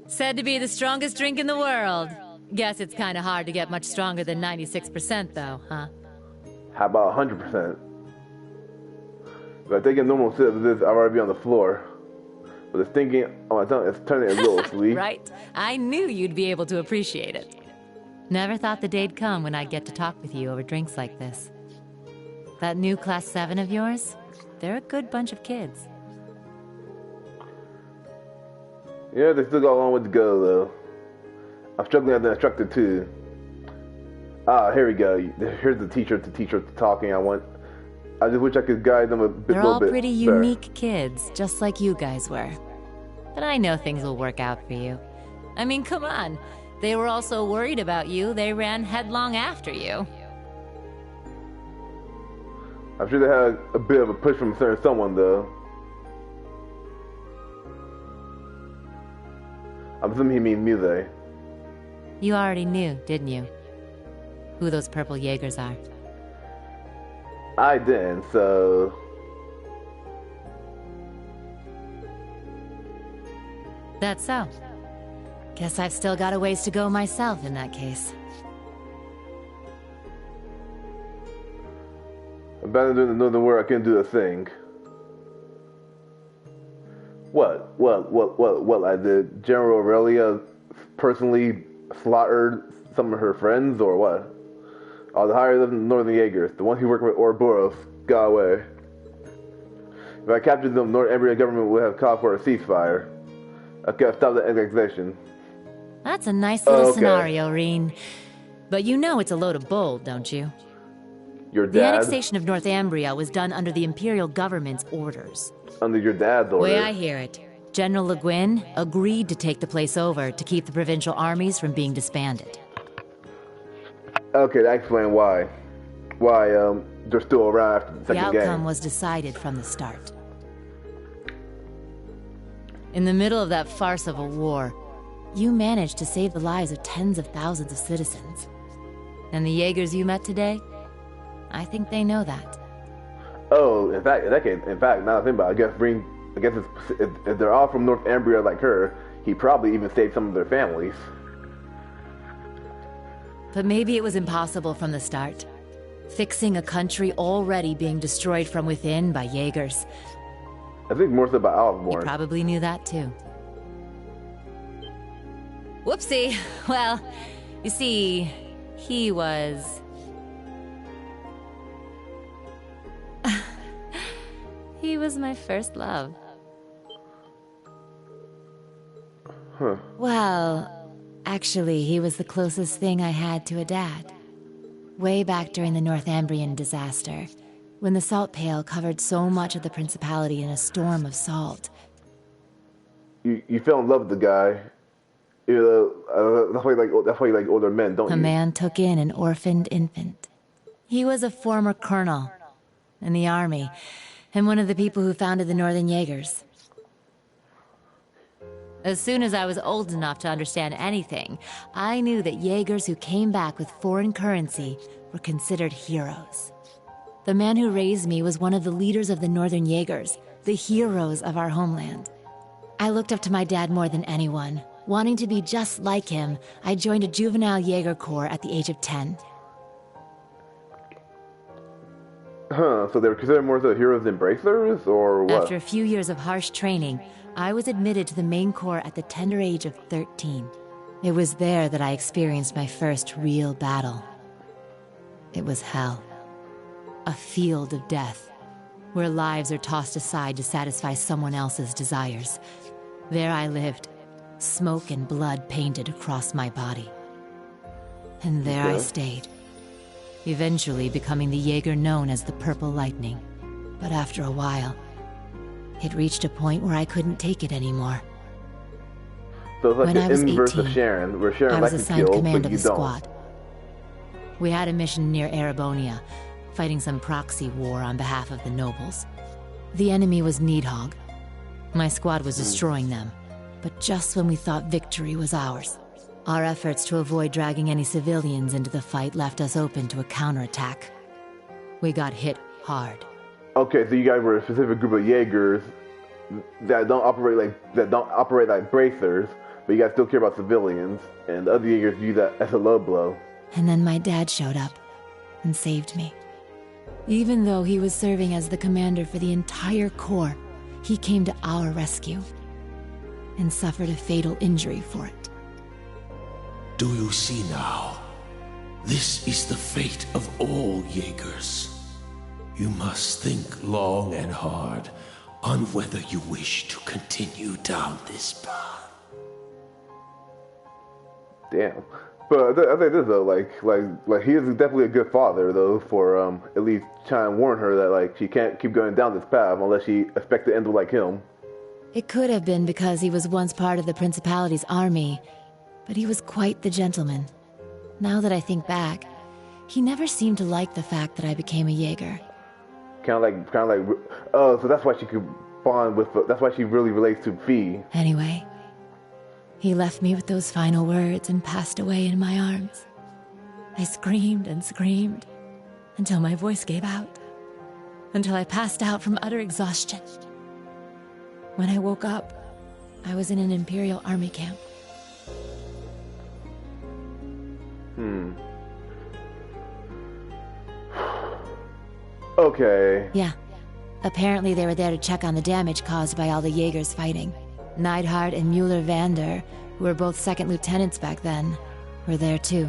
Said to be the strongest drink in the world. Guess it's kind of hard to get much stronger than 96% though, huh? How about 100%? If I take a normal sip of this, I'll already be on the floor. But it's thinking on my tongue, it's turning a little sweet. Right. I knew you'd be able to appreciate it. Never thought the day'd come when I'd get to talk with you over drinks like this. That new Class 7 of yours, they're a good bunch of kids. Yeah, they still got a long way to go, though. I'm struggling as an instructor, too. Ah, here we go. Here's the teacher to teach her talking. I just wish I could guide them a little bit. They're all pretty unique kids, just like you guys were. But I know things will work out for you. I mean, come on. They were all so worried about you, they ran headlong after you. I'm sure they had a bit of a push from someone, though. I'm assuming he means Muse. You already knew, didn't you? Who those purple Jaegers are. I didn't, so... That's so. Guess I've still got a ways to go myself in that case. Abandoning another word, I couldn't do a thing. What I did? General Aurelia personally slaughtered some of her friends, or what? Oh, the higher than Northern Jaegers, the ones who work with Ouroboros, got away. If I captured them, Northumbria government would have called for a ceasefire. I could have stopped the annexation. That's a nice little scenario, Reen. But you know it's a load of bull, don't you? Your dad? The annexation of Northumbria was done under the Imperial government's orders. Under your dad's orders? Way I hear it, General Le Guin agreed to take the place over to keep the provincial armies from being disbanded. Okay, that explains why. Why, they're still around after the second game. The outcome was decided from the start. In the middle of that farce of a war, you managed to save the lives of tens of thousands of citizens. And the Jaegers you met today, I think they know that. Oh, in fact, now that I think about it, I guess if they're all from Northumbria like her, he probably even saved some of their families. But maybe it was impossible from the start. Fixing a country already being destroyed from within by Jaegers. I think more so by Osborn. You probably knew that too. Whoopsie. Well, you see, he was... he was my first love. Huh. Well, actually, he was the closest thing I had to a dad. Way back during the Northumbrian disaster, when the salt pail covered so much of the Principality in a storm of salt. You fell in love with the guy. That's why you like older men, don't you? A man took in an orphaned infant. He was a former colonel in the army, and one of the people who founded the Northern Jaegers. As soon as I was old enough to understand anything, I knew that Jaegers who came back with foreign currency were considered heroes. The man who raised me was one of the leaders of the Northern Jaegers, the heroes of our homeland. I looked up to my dad more than anyone. Wanting to be just like him, I joined a juvenile Jaeger corps at the age of 10. Huh, so they were considered more the heroes than bracers, or what? After a few years of harsh training, I was admitted to the main corps at the tender age of 13. It was there that I experienced my first real battle. It was hell. A field of death, where lives are tossed aside to satisfy someone else's desires. There I lived, smoke and blood painted across my body. And there I stayed, eventually becoming the Jaeger known as the Purple Lightning. But after a while, it reached a point where I couldn't take it anymore. So it's like when the I was inverse 18, of Sharon, where Sharon I likes was to assigned kill, command but of you the don't. squad. We had a mission near Erebonia, fighting some proxy war on behalf of the nobles. The enemy was Needhog. My squad was destroying them, but just when we thought victory was ours. Our efforts to avoid dragging any civilians into the fight left us open to a counterattack. We got hit hard. Okay, so you guys were a specific group of Jaegers that don't operate like bracers, but you guys still care about civilians, and the other Jaegers view that as a low blow. And then my dad showed up and saved me. Even though he was serving as the commander for the entire corps, he came to our rescue and suffered a fatal injury for it. Do you see now? This is the fate of all Jaegers. You must think long and hard on whether you wish to continue down this path. Damn. But I think this though, like he is definitely a good father though, for at least trying to warn her that like she can't keep going down this path unless she expects to end up like him. It could have been because he was once part of the Principality's army, but he was quite the gentleman. Now that I think back, he never seemed to like the fact that I became a Jaeger. Kind of like, oh, so that's why she could bond with. That's why she really relates to Fee. Anyway, he left me with those final words and passed away in my arms. I screamed and screamed until my voice gave out, until I passed out from utter exhaustion. When I woke up, I was in an Imperial Army camp. Okay. Yeah. Apparently they were there to check on the damage caused by all the Jaegers fighting. Neidhart and Mueller-Vander, who were both second lieutenants back then, were there too.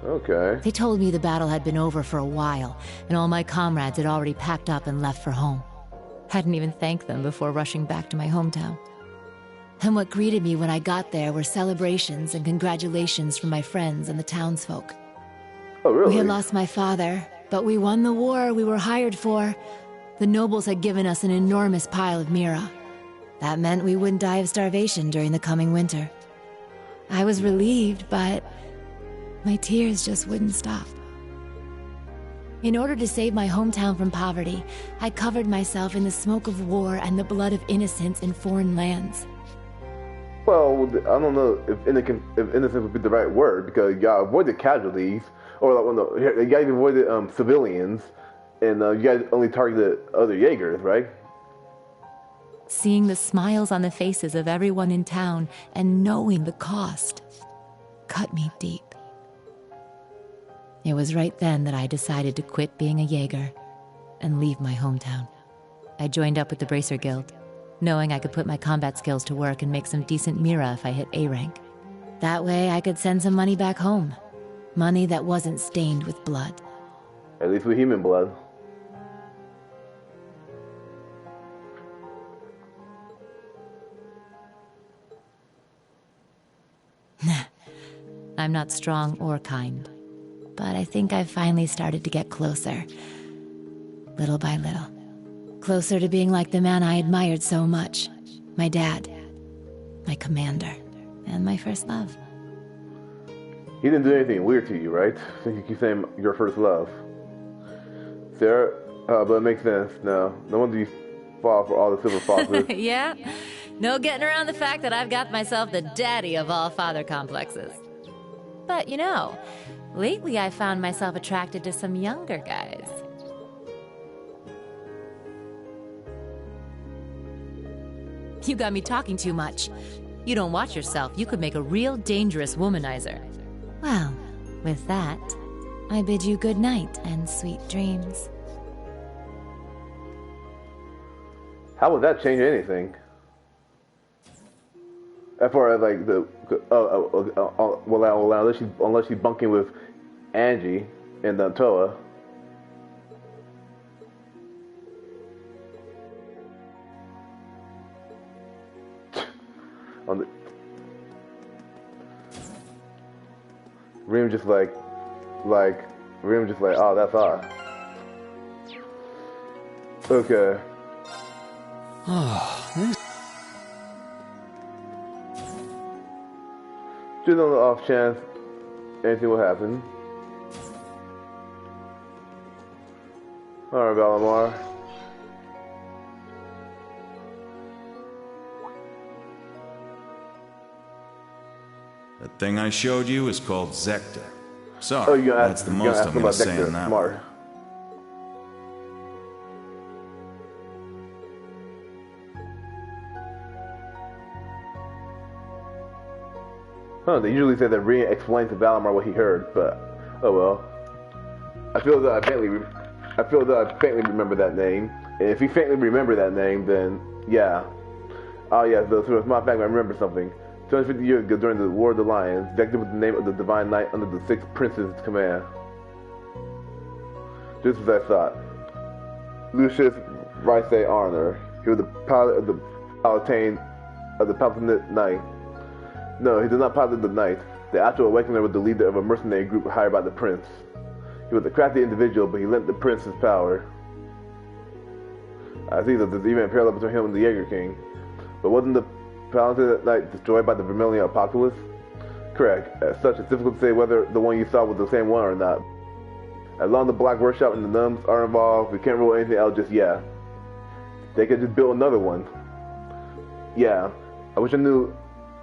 Okay. They told me the battle had been over for a while, and all my comrades had already packed up and left for home. Hadn't even thanked them before rushing back to my hometown. And what greeted me when I got there were celebrations and congratulations from my friends and the townsfolk. Oh, really? We had lost my father, but we won the war we were hired for. The nobles had given us an enormous pile of Mira. That meant we wouldn't die of starvation during the coming winter. I was relieved, but my tears just wouldn't stop. In order to save my hometown from poverty, I covered myself in the smoke of war and the blood of innocents in foreign lands. Well, I don't know if innocent would be the right word, because you gotta avoid the casualties, or like you gotta avoid the civilians, and you guys only targeted other Jaegers, right? Seeing the smiles on the faces of everyone in town and knowing the cost cut me deep. It was right then that I decided to quit being a Jaeger and leave my hometown. I joined up with the Bracer Guild, knowing I could put my combat skills to work and make some decent Mira if I hit A rank. That way I could send some money back home. Money that wasn't stained with blood. At least with human blood. I'm not strong or kind, but I think I've finally started to get closer. Little by little. Closer to being like the man I admired so much. My dad. My commander. And my first love. He didn't do anything weird to you, right? Since you keep saying your first love. Sarah, but it makes sense. No wonder you fall for all the silver foxes. Yeah? No getting around the fact that I've got myself the daddy of all father complexes. But you know, lately I found myself attracted to some younger guys. You got me talking too much. You don't watch yourself, you could make a real dangerous womanizer. Well, with that, I bid you good night and sweet dreams. How would that change anything? As far as like the unless she's bunking with Angie and Toa. On the Reem just like, oh, that's odd. Okay. Just on the off chance anything will happen. Alright, Valimar. That thing I showed you is called Zector. Sorry, that's the most I'm gonna say on that one. Huh, they usually say that Rhea explains to Valimar what he heard, but oh well. I feel that I faintly remember that name. And if you faintly remember that name, then yeah. Oh yeah, so as a matter of fact, I remember something. 250 years ago, during the War of the Lions, Zector was the name of the Divine Knight under the Sixth Prince's command. Just as I thought. Lucius Rice Arner. He was the pilot of the Palatinate Knight. No, he did not pilot the Knight. The actual Awakener was the leader of a mercenary group hired by the Prince. He was a crafty individual, but he lent the Prince his power. I see that there's even a parallel between him and the Jaeger King. But wasn't the Palatinate Knight destroyed by the Vermilion Apocalypse? Correct. As such, it's difficult to say whether the one you saw was the same one or not. As long as the Black Workshop and the Nuns are involved, we can't rule anything out just yet. They could just build another one. Yeah. I wish I knew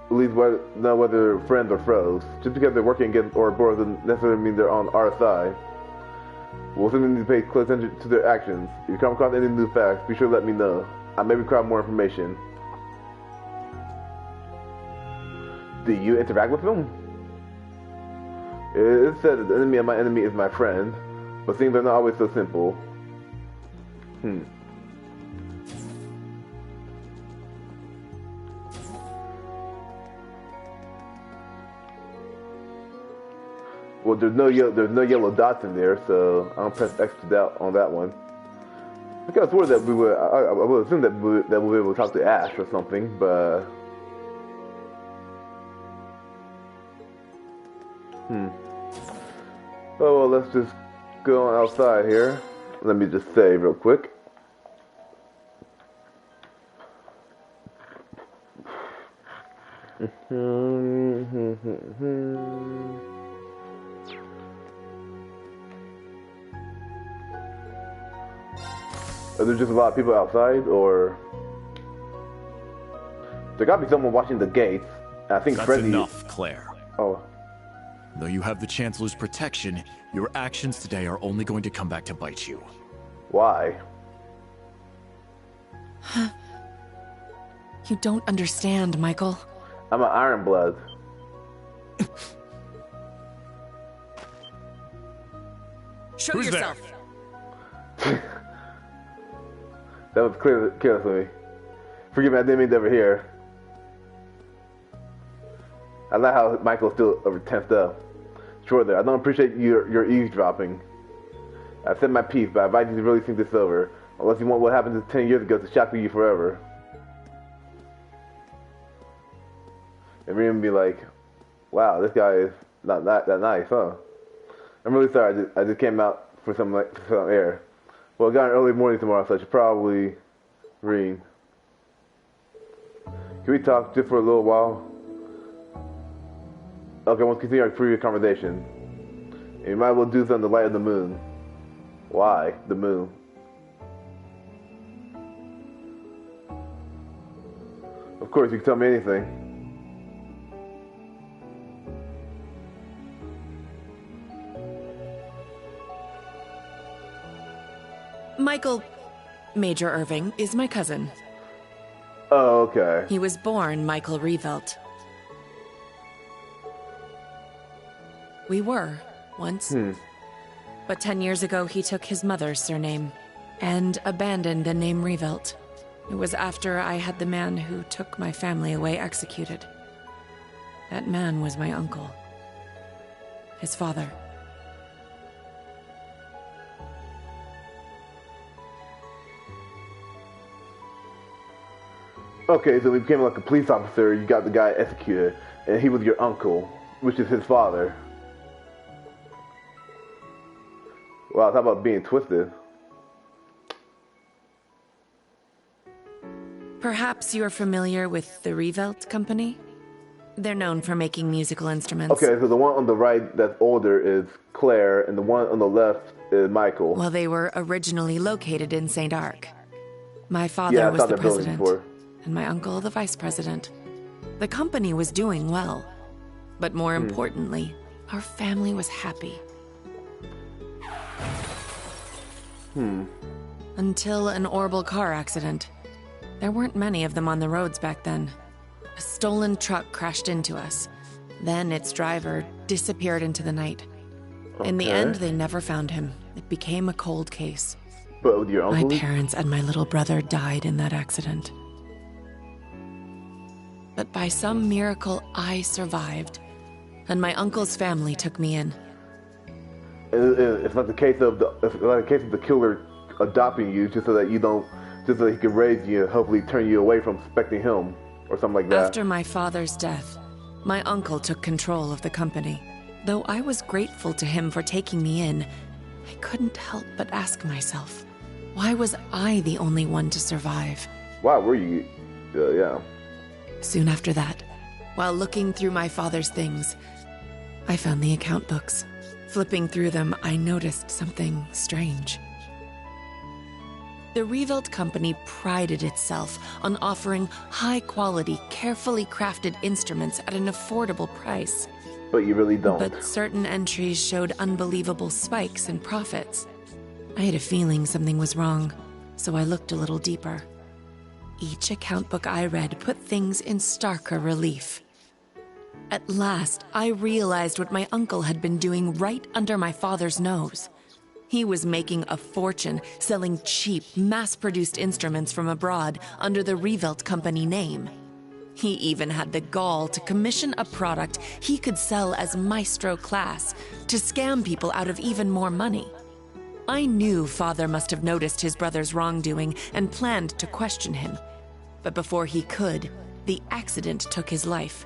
at least know whether friends or foes. Just because they're working against Ouroboros doesn't necessarily mean they're on our side. We'll simply need to pay close attention to their actions. If you come across any new facts, be sure to let me know. I may require more information. Do you interact with them? It said that the enemy of my enemy is my friend, but things are not always so simple. Well, there's no yellow dots in there, so I don't press X to doubt on that one. I could have sworn that we would. I would assume that we'll be able to talk to Ash or something, but. Oh well, let's just go on outside here. Let me just save real quick. Are there just a lot of people outside, or there gotta be someone watching the gates? I think that's Freddy. Enough, Claire. Oh. Though you have the Chancellor's protection, your actions today are only going to come back to bite you. Why? You don't understand, Michael. I'm an Ironblood. Show yourself. That was careless of me. Forgive me, I didn't mean to overhear. I like how Michael's still over tensed up. Sure there, I don't appreciate your eavesdropping. I said my piece, but I advise you to really think this over. Unless you want what happened 10 years ago to shackle you forever. And Rhea would be like, wow, this guy is not that nice, huh? I'm really sorry, I just came out for some air. Well, I got an early morning tomorrow, so I should probably read. Can we talk just for a little while? Okay, let's continue our previous conversation. And you might as well do this on the light of the moon. Why? The moon. Of course, you can tell me anything. Michael Major Irving is my cousin. Oh, okay. He was born Michael Revelt. We were, once. But 10 years ago, he took his mother's surname and abandoned the name Revelt. It was after I had the man who took my family away executed. That man was my uncle. His father. Okay, so we became like a police officer, you got the guy executed, and he was your uncle, which is his father. Wow, talk about being twisted. Perhaps you're familiar with the Revelt Company? They're known for making musical instruments. Okay, so the one on the right that's older is Claire, and the one on the left is Michael. Well, they were originally located in St. Arc. My father was the president, and my uncle the vice president. The company was doing well, but more importantly, our family was happy. Until an horrible car accident. There weren't many of them on the roads back then. A stolen truck crashed into us. Then its driver disappeared into the night. In the end, they never found him. It became a cold case. But with your uncle? My parents and my little brother died in that accident. But by some miracle, I survived. And my uncle's family took me in. It's not the case of the killer adopting you just so that you don't, just so he can raise you and hopefully turn you away from suspecting him or something like that. After my father's death, my uncle took control of the company. Though I was grateful to him for taking me in, I couldn't help but ask myself, why was I the only one to survive? Why were you? Yeah. Soon after that, while looking through my father's things, I found the account books. Flipping through them, I noticed something strange. The Revelt Company prided itself on offering high-quality, carefully crafted instruments at an affordable price. But you really don't. But certain entries showed unbelievable spikes in profits. I had a feeling something was wrong, so I looked a little deeper. Each account book I read put things in starker relief. At last, I realized what my uncle had been doing right under my father's nose. He was making a fortune selling cheap, mass-produced instruments from abroad under the Revelt Company name. He even had the gall to commission a product he could sell as maestro class to scam people out of even more money. I knew Father must have noticed his brother's wrongdoing and planned to question him. But before he could, the accident took his life.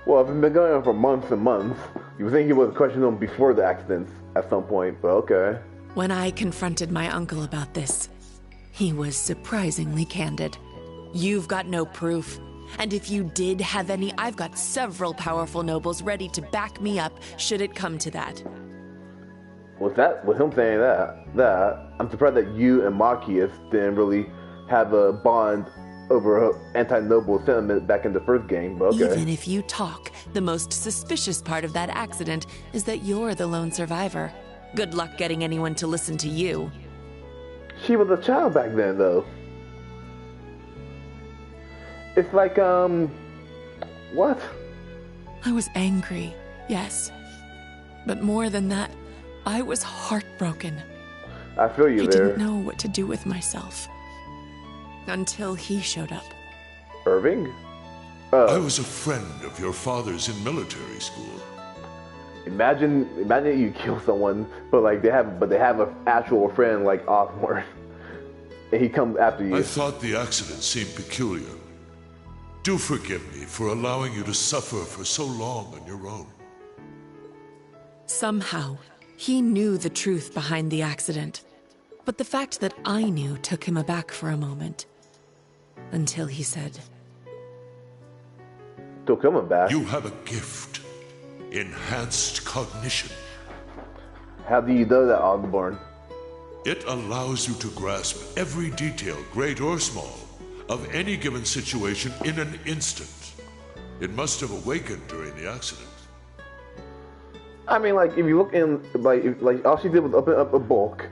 Well, if it's been going on for months and months, you would think he would question him before the accident at some point, but okay. When I confronted my uncle about this, he was surprisingly candid. You've got no proof. And if you did have any, I've got several powerful nobles ready to back me up should it come to that. With him saying that, I'm surprised that you and Marcius didn't really have a bond over anti-noble sentiment back in the first game, but okay. Even if you talk, the most suspicious part of that accident is that you're the lone survivor. Good luck getting anyone to listen to you. She was a child back then, though. It's like, what? I was angry, yes. But more than that, I was heartbroken. I feel you there. I didn't know what to do with myself. Until he showed up. Irving? I was a friend of your father's in military school. Imagine you kill someone, but they have an actual friend like Osborne, and he comes after you. I thought the accident seemed peculiar. Do forgive me for allowing you to suffer for so long on your own. Somehow, he knew the truth behind the accident, but the fact that I knew took him aback for a moment. Until he said, "Took him aback. You have a gift. enhanced cognition. How do you know that, Osborn? It allows you to grasp every detail, great or small, of any given situation in an instant. It must have awakened during the accident. I mean, like, if you look in, like all she did was open up a book.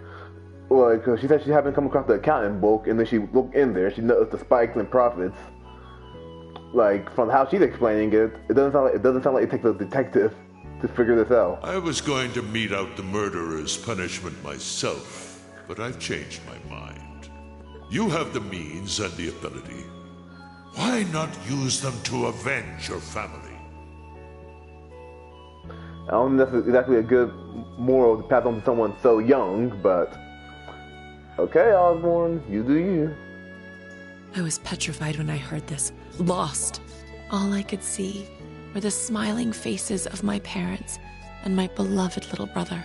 Like, she said she happened to come across the accounting book, and then she looked in there, she noticed the spikes in profits. Like, from how she's explaining it, it doesn't sound like it takes a detective to figure this out. I was going to mete out the murderer's punishment myself, but I've changed my mind. You have the means and the ability. Why not use them to avenge your family? I don't think that's exactly a good moral to pass on to someone so young, but okay, Osborn, you do you. I was petrified when I heard this, lost. All I could see were the smiling faces of my parents and my beloved little brother.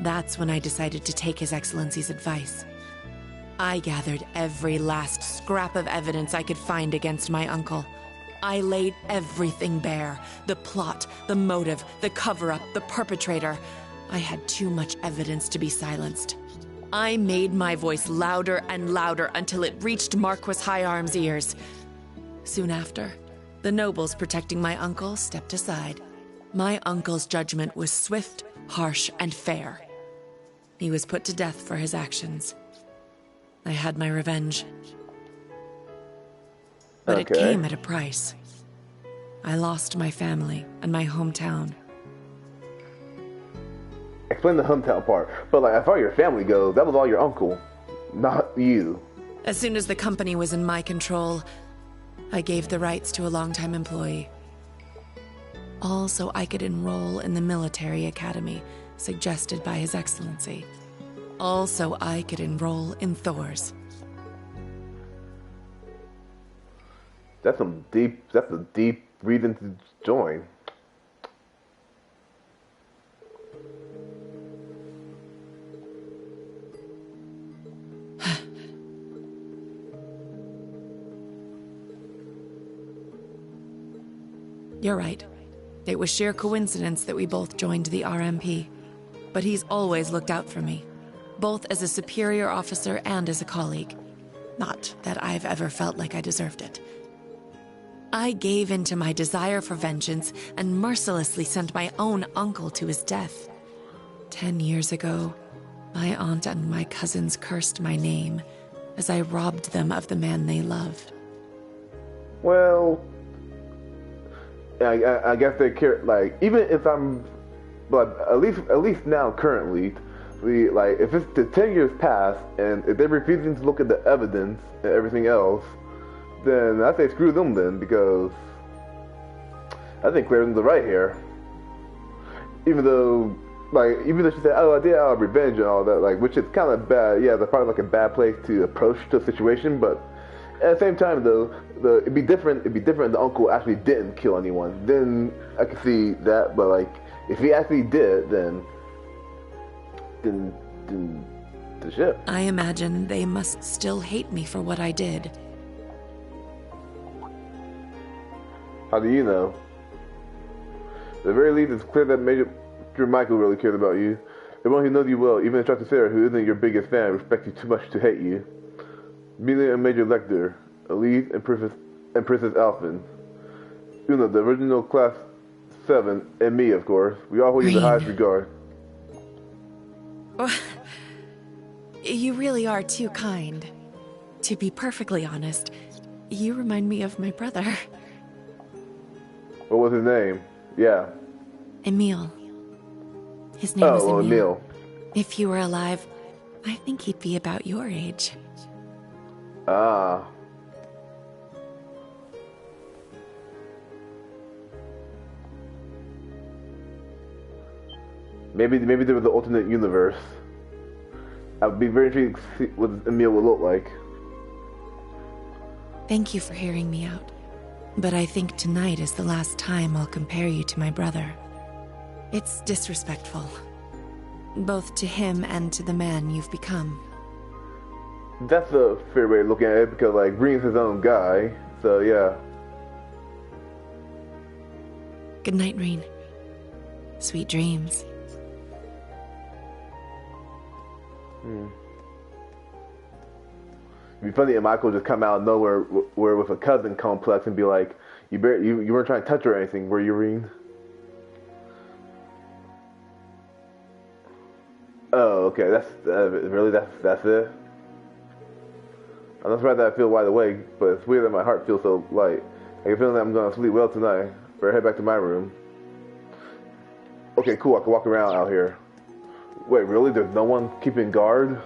That's when I decided to take His Excellency's advice. I gathered every last scrap of evidence I could find against my uncle. I laid everything bare. The plot, the motive, the cover-up, the perpetrator. I had too much evidence to be silenced. I made my voice louder and louder until it reached Marquis Higharm's ears. Soon after, the nobles protecting my uncle stepped aside. My uncle's judgment was swift, harsh, and fair. He was put to death for his actions. I had my revenge. But it came at a price. I lost my family and my hometown. Explain the hometown part. But like, as far as your family goes, that was all your uncle, not you. As soon as the company was in my control, I gave the rights to a longtime employee. All so I could enroll in the military academy suggested by His Excellency. All so I could enroll in Thor's. That's a deep reason to join. You're right. It was sheer coincidence that we both joined the RMP. But he's always looked out for me, both as a superior officer and as a colleague. Not that I've ever felt like I deserved it. I gave in to my desire for vengeance and mercilessly sent my own uncle to his death. 10 years ago, my aunt and my cousins cursed my name as I robbed them of the man they loved. Well, I guess they care. Like, even if I'm, but at least now currently, if it's the 10 years past and if they're refusing to look at the evidence and everything else, then I say screw them then, because I think Claire's in the right here. Even though she said, "Oh, I did out of revenge and all that," like, which is kind of bad. Yeah, that's probably like a bad place to approach the situation. But at the same time, though, it'd be different. It'd be different if the uncle actually didn't kill anyone. Then I could see that. But like, if he actually did, then the ship. I imagine they must still hate me for what I did. How do you know? At the very least, it's clear that Major Michael really cares about you. Everyone who knows you well, even Instructor Sarah, who isn't your biggest fan, respects you too much to hate you. Amelia and Major Lecter, Elise and Princess Alphen, Una, the original Class 7, and me, of course. We all hold you in the highest regard. You really are too kind. To be perfectly honest, you remind me of my brother. What was his name? Yeah. Emil. His name was Emil. Emil. If he were alive, I think he'd be about your age. Ah. Maybe there was an alternate universe. I'd be very intrigued to see what Emil would look like. Thank you for hearing me out. But I think tonight is the last time I'll compare you to my brother. It's disrespectful. Both to him and to the man you've become. That's a fair way of looking at it, because like Green's his own guy, so yeah. Good night, Reen. Sweet dreams. It'd be funny if Michael just come out of nowhere with a cousin complex and be like, you weren't trying to touch her or anything, were you, Reen? Oh, okay. That's really that's it. I'm not surprised that I feel wide awake, but it's weird that my heart feels so light. I can feel that I'm gonna sleep well tonight. Better head back to my room. Okay, cool. I can walk around out here. Wait, really? There's no one keeping guard?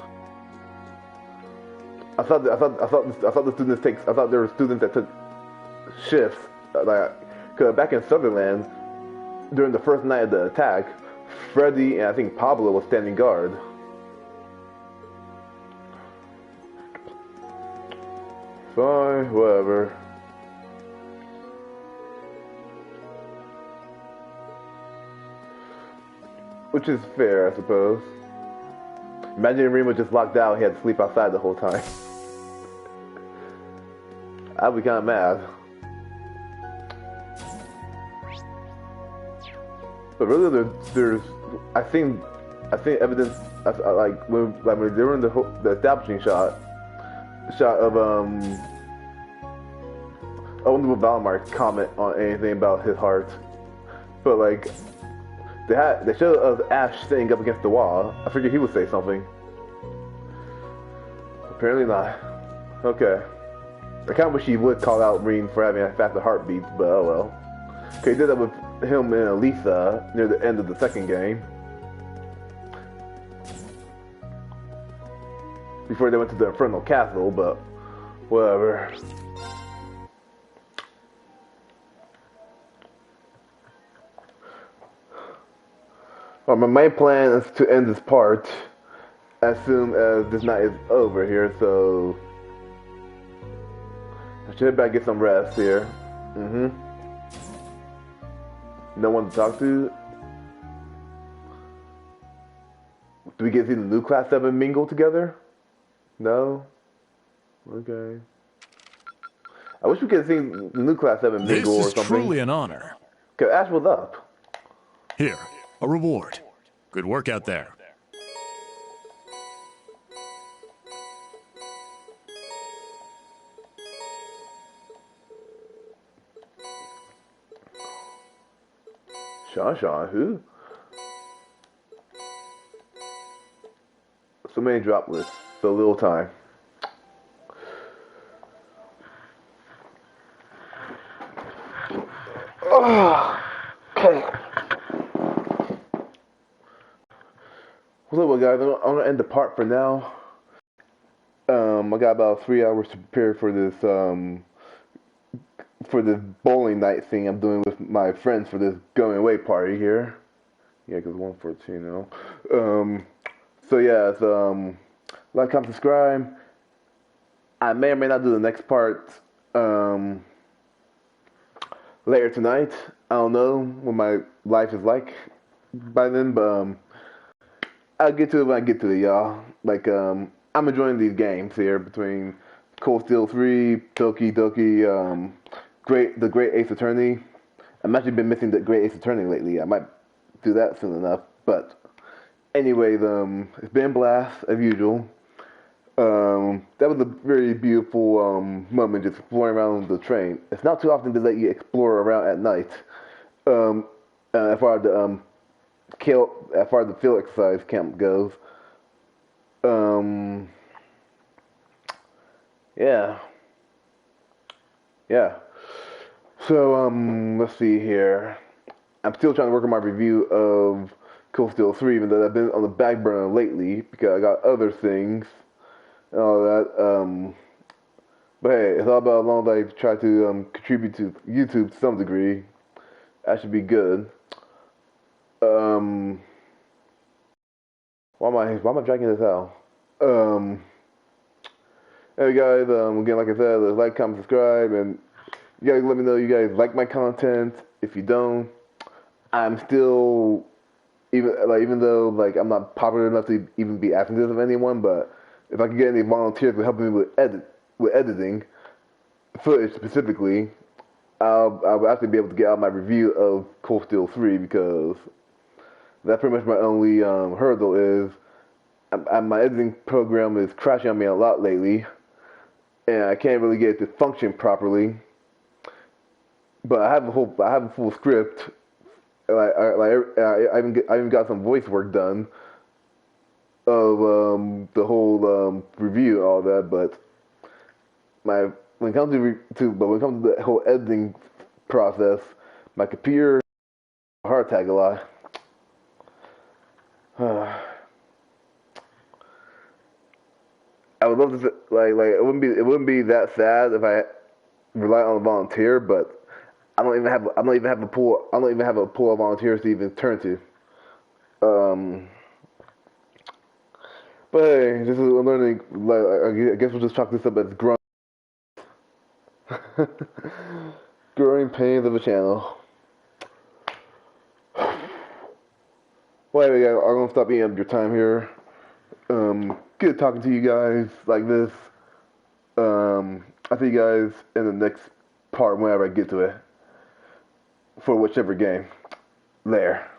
I thought the students take. I thought there were students that took shifts. Cause back in Sutherland, during the first night of the attack, Freddy and I think Pablo was standing guard. Fine, whatever. Which is fair, I suppose. Imagine if Reem was just locked out and he had to sleep outside the whole time. I'd be kind of mad. But really, there's I think evidence like when they were in the establishing shot of I wonder what Valamar comment on anything about his heart, but like they showed us Ash sitting up against the wall. I figured he would say something. Apparently not. Okay. I kind of wish he would call out Reen for having faster heartbeats, but oh well. Okay, he did that with him and Elisa near the end of the second game. Before they went to the Infernal Castle, but whatever. Well, my main plan is to end this part as soon as this night is over here, so I should head back and get some rest here. No one to talk to? Do we get to see the new Class 7 mingle together? No? Okay. I wish we could see the new Class 7 mingle or something. This is truly an honor. Okay, Ash, what's up? Here, a reward. Good work out there. Sean, who? So many droplets, so little time. Oh, okay. What's up, guys? I'm gonna end the part for now. I got about 3 hours to prepare for this bowling night thing I'm doing with my friends for this going away party here. Yeah, because 114 now. So yeah, it's, like, comment, subscribe. I may or may not do the next part later tonight. I don't know what my life is like by then, but I'll get to it when I get to it, y'all. Like, I'm enjoying these games here between Cold Steel 3, Doki Doki, the Great Ace Attorney. I've actually been missing the Great Ace Attorney lately. I might do that soon enough. But anyway, it's been a blast as usual. That was a very beautiful moment, just exploring around the train. It's not too often to let you explore around at night. As far as the field exercise camp goes. Yeah. So, let's see here. I'm still trying to work on my review of Cold Steel 3, even though I've been on the back burner lately, because I got other things and all that. But hey, it's all about as long as I try to contribute to YouTube to some degree. That should be good. Why am I dragging this out? Hey guys, again, like I said, like, comment, subscribe, and you guys let me know you guys like my content. If you don't, I'm still, even though like I'm not popular enough to even be asking this of anyone, but if I can get any volunteers to help me with editing footage specifically, I'll actually be able to get out my review of Cold Steel 3, because That's pretty much my only hurdle is my editing program is crashing on me a lot lately, and I can't really get it to function properly. But I have a full script. I even got some voice work done of the whole review, all that. But when it comes to the whole editing process, my computer heart attack a lot. I would love to it wouldn't be that sad if I rely on a volunteer, but I don't even have a pool of volunteers to even turn to. But hey, this is a learning. I guess we'll just chalk this up as growing pains of a channel. Well, anyway, I'm gonna stop eating up your time here. Good talking to you guys like this. I'll see you guys in the next part whenever I get to it. For whichever game. There.